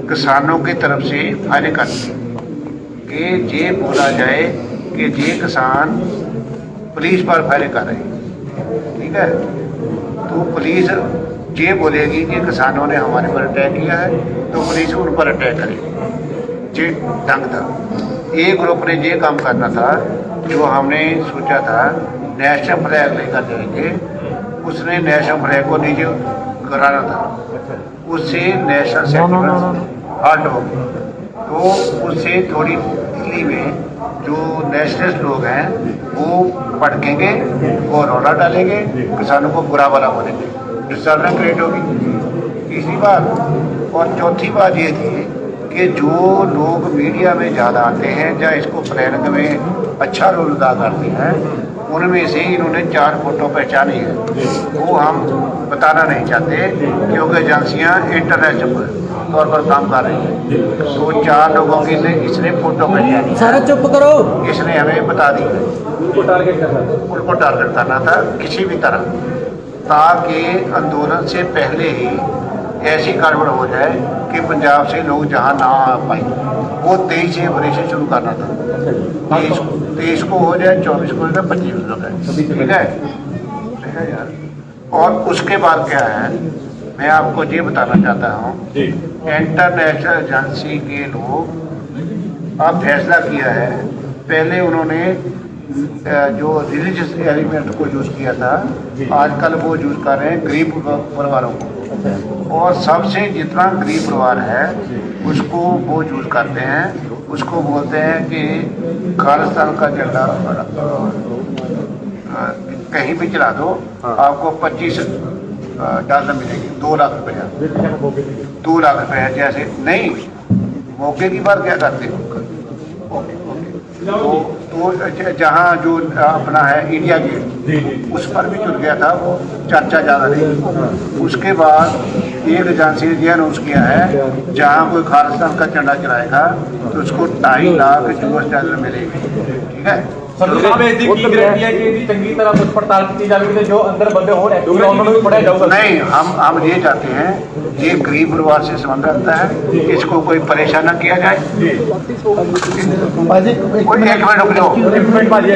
किसानों की तरफ से फायरिंग करनी थी कि ये बोला जाए कि ये किसान पुलिस पर फायरिंग कर रहे हैं, ठीक है। तो पुलिस ये बोलेगी कि किसानों ने हमारे पर अटैक किया है तो पुलिस उन पर अटैक करेगी। ये ढंग था। ए ग्रुप ने ये काम करना था जो हमने सोचा था नेशनल फ्लैग लेकर जाएंगे, उसने नेशनल फ्लैग को नीचे कराना था, उससे नेशनल सेंटिमेंट हर्ट हो गया। तो उससे थोड़ी दिल्ली में जो नेशनलिस्ट लोग हैं वो भड़केंगे और रौला डालेंगे, किसानों को बुरा भला बोलेंगे, डिस्टर्बेंस क्रिएट होगी। तीसरी बात और चौथी बात ये थी कि जो लोग मीडिया में ज़्यादा आते हैं या इसको प्लानिंग में अच्छा रोल अदा करते हैं उनमें से इन्होंने 4 फोटो पहचानी है, वो हम बताना नहीं चाहते क्योंकि एजेंसियाँ इंटरनेशनल तौर पर काम कर रही हैं। तो 4 लोगों की इसने फोटो पहचानी, सारा चुप करो, इसने हमें बता दी है। उनको टारगेट करना था किसी भी तरह, ताकि आंदोलन से पहले ही ऐसी गड़बड़ हो जाए कि पंजाब से लोग जहाँ ना आ पाए। वो 23 से ऑपरेशन शुरू करना था, 23 को हो जाए, 24 को हो जाए, 25 को हो जाए, ठीक है यार। और उसके बाद क्या है मैं आपको ये बताना चाहता हूँ, इंटरनेशनल एजेंसी के लोग अब फैसला किया है। पहले उन्होंने जो रिलीजियस एलिमेंट को यूज़ किया था, आजकल वो यूज़ कर रहे हैं गरीब परिवारों को। और सबसे जितना गरीब परिवार है उसको वो यूज़ करते हैं, उसको बोलते हैं कि खालिस्तान का झंडा कहीं भी चला दो आपको $25 मिलेंगे, 2 लाख रुपया, 2 लाख रुपया। जैसे नहीं मौके की बात क्या करते हो, तो जहाँ जो अपना है इंडिया गेट उस पर भी चुन गया था, वो चर्चा ज़्यादा नहीं। उसके बाद एक एजेंसी ने अनाउंस किया है जहाँ कोई खालिस्तान का झंडा चलाएगा तो उसको $2.5 लाख US मिलेंगे, ठीक है। ਸੰਧੂ ਸਾਹਿਬ ਇਸ ਦੀ ਕੀ ਗਾਰੰਟੀ ਹੈ ਕਿ ਇਹਦੀ ਚੰਗੀ ਤਰ੍ਹਾਂ ਪੁੱਛ ਪੜਤਾਲ ਕੀਤੀ ਜਾਵੇਗੀ ਤੇ ਜੋ ਅੰਦਰ ਬੰਦੇ ਹੋਰ ਐਕਟਿਵ ਉਹਨਾਂ ਨੂੰ ਵੀ ਫੜਿਆ ਜਾਊਗਾ? नहीं, हम ये चाहते हैं ये गरीब परिवार से संबंध रखता है, इसको कोई परेशान न किया जाए। कोई एक मिनट रुक जाओ,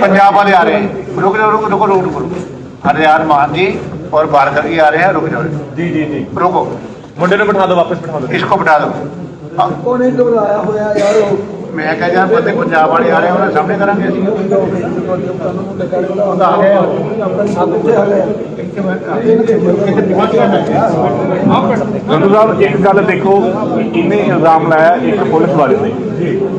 पंजाब वाले आ रहे हैं, रुक जाओ, रुको रुको रुको रुको, हरियाण मान जी और बारकर जी आ रहे हैं, रुक जाओ ਜੀ ਜੀ ਜੀ रुको, ਮੁੰਡੇ ਨੂੰ ਬਿਠਾ ਦਿਓ, ਵਾਪਸ ਬਿਠਾ ਦਿਓ। इसको बिठा दो। ਕੋਨੇ ਘਬਰਾਇਆ ਹੋਇਆ ਯਾਰ ਉਹ मैं कह जाए बंदे पंजाब वाले आ रहे हैं, उन्हें सामने करांगे ਅਸੀਂ। आ गए ਸੰਧੂ ਸਾਹਿਬ ਇੱਕ ਗੱਲ ਦੇਖੋ ਕਿ ਇਹਨੇ ਇਲਜ਼ਾਮ ਲਾਇਆ ਇੱਕ ਪੁਲਿਸ ਵਾਲੇ ਨੇ,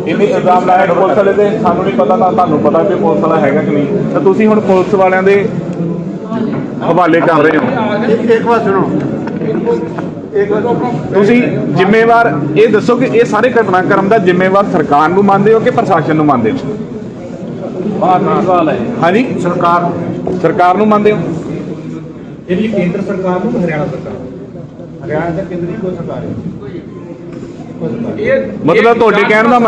ਇਹਨੇ ਇਲਜ਼ਾਮ ਲਾਇਆ ਇੱਕ ਪੁਲਿਸ ਵਾਲੇ ਤੇ ਸਾਨੂੰ ਨਹੀਂ ਪਤਾ, ਤਾਂ ਤੁਹਾਨੂੰ ਪਤਾ ਵੀ ਪੁਲਿਸ ਵਾਲਾ ਹੈਗਾ ਕਿ ਨਹੀਂ, ਤਾਂ ਤੁਸੀਂ ਹੁਣ ਪੁਲਿਸ ਵਾਲਿਆਂ ਦੇ ਹਵਾਲੇ ਕਰ ਰਹੇ ਹੋ। एक बात सुनो, ਤੁਸੀਂ ਜ਼ਿੰਮੇਵਾਰ ਇਹ ਦੱਸੋ ਕਿ ਇਹ ਸਾਰੇ ਘਟਨਾਕ੍ਰਮ ਦਾ ਜ਼ਿੰਮੇਵਾਰ ਸਰਕਾਰ ਨੂੰ ਮੰਨਦੇ ਹੋ ਕਿ ਪ੍ਰਸ਼ਾਸਨ ਨੂੰ ਮੰਨਦੇ ਹੋ? ਹਾਂਜੀ, ਸਰਕਾਰ ਨੂੰ ਮੰਨਦੇ ਹੋ? ਇਹਦੀ ਕੇਂਦਰ ਸਰਕਾਰ ਨੂੰ ਹਰਿਆਣਾ ਸਰਕਾਰ हरियाणा का केंद्रीय कोई सरकार है। ਮਤਲਬ ਤੁਹਾਡੇ ਕਹਿਣ ਦਾ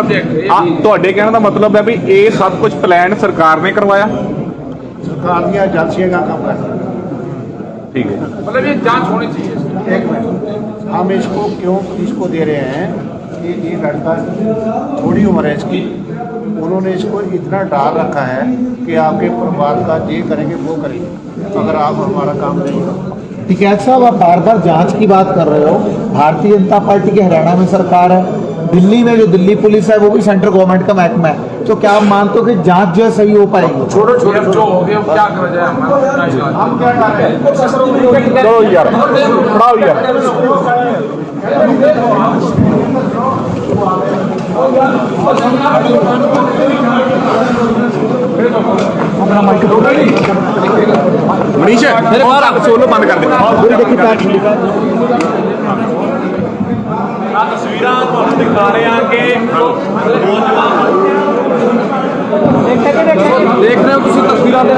ਤੁਹਾਡੇ ਕਹਿਣ ਦਾ ਮਤਲਬ ਹੈ ਵੀ ਇਹ ਸਭ ਕੁਝ ਪਲਾਨ ਸਰਕਾਰ ਨੇ ਕਰਵਾਇਆ? सरकार की एजेंसियां का काम करती है। ਠੀਕ ਹੈ। मतलब ये जांच होनी चाहिए। एक मिनट, हम इसको क्यों इसको दे रहे हैं कि ये लड़का थोड़ी उम्र है इसकी, उन्होंने इसको इतना डाल रखा है कि आपके परिवार का ये करेंगे वो करेंगे अगर आप हमारा काम नहीं करो। टिकैत साहब, आप बार बार जांच की बात कर रहे हो। भारतीय जनता पार्टी की हरियाणा में सरकार है, दिल्ली में जो दिल्ली पुलिस है वो भी सेंट्रल गवर्नमेंट का महकमा है, तो क्या आप मानते हो कि जांच जो है सही हो पाएगी? छोड़ो छोड़ो, जो हो गया क्या करा जाए, हम क्या कर रहे हैं? ਚਲੋ ਯਾਰ ਪੜਾਓ ਯਾਰ। ਮਨੀਸ਼ ਸੋਲੋ ਬੰਦ ਕਰ ਦੇ। ਆ ਤਸਵੀਰਾਂ ਤੁਹਾਨੂੰ ਦਿਖਾ ਰਹੇ ਹਾਂ ਕਿ ਦੇਖ ਰਹੇ ਹੋ ਤੁਸੀਂ ਤਸਵੀਰਾਂ ਦੇ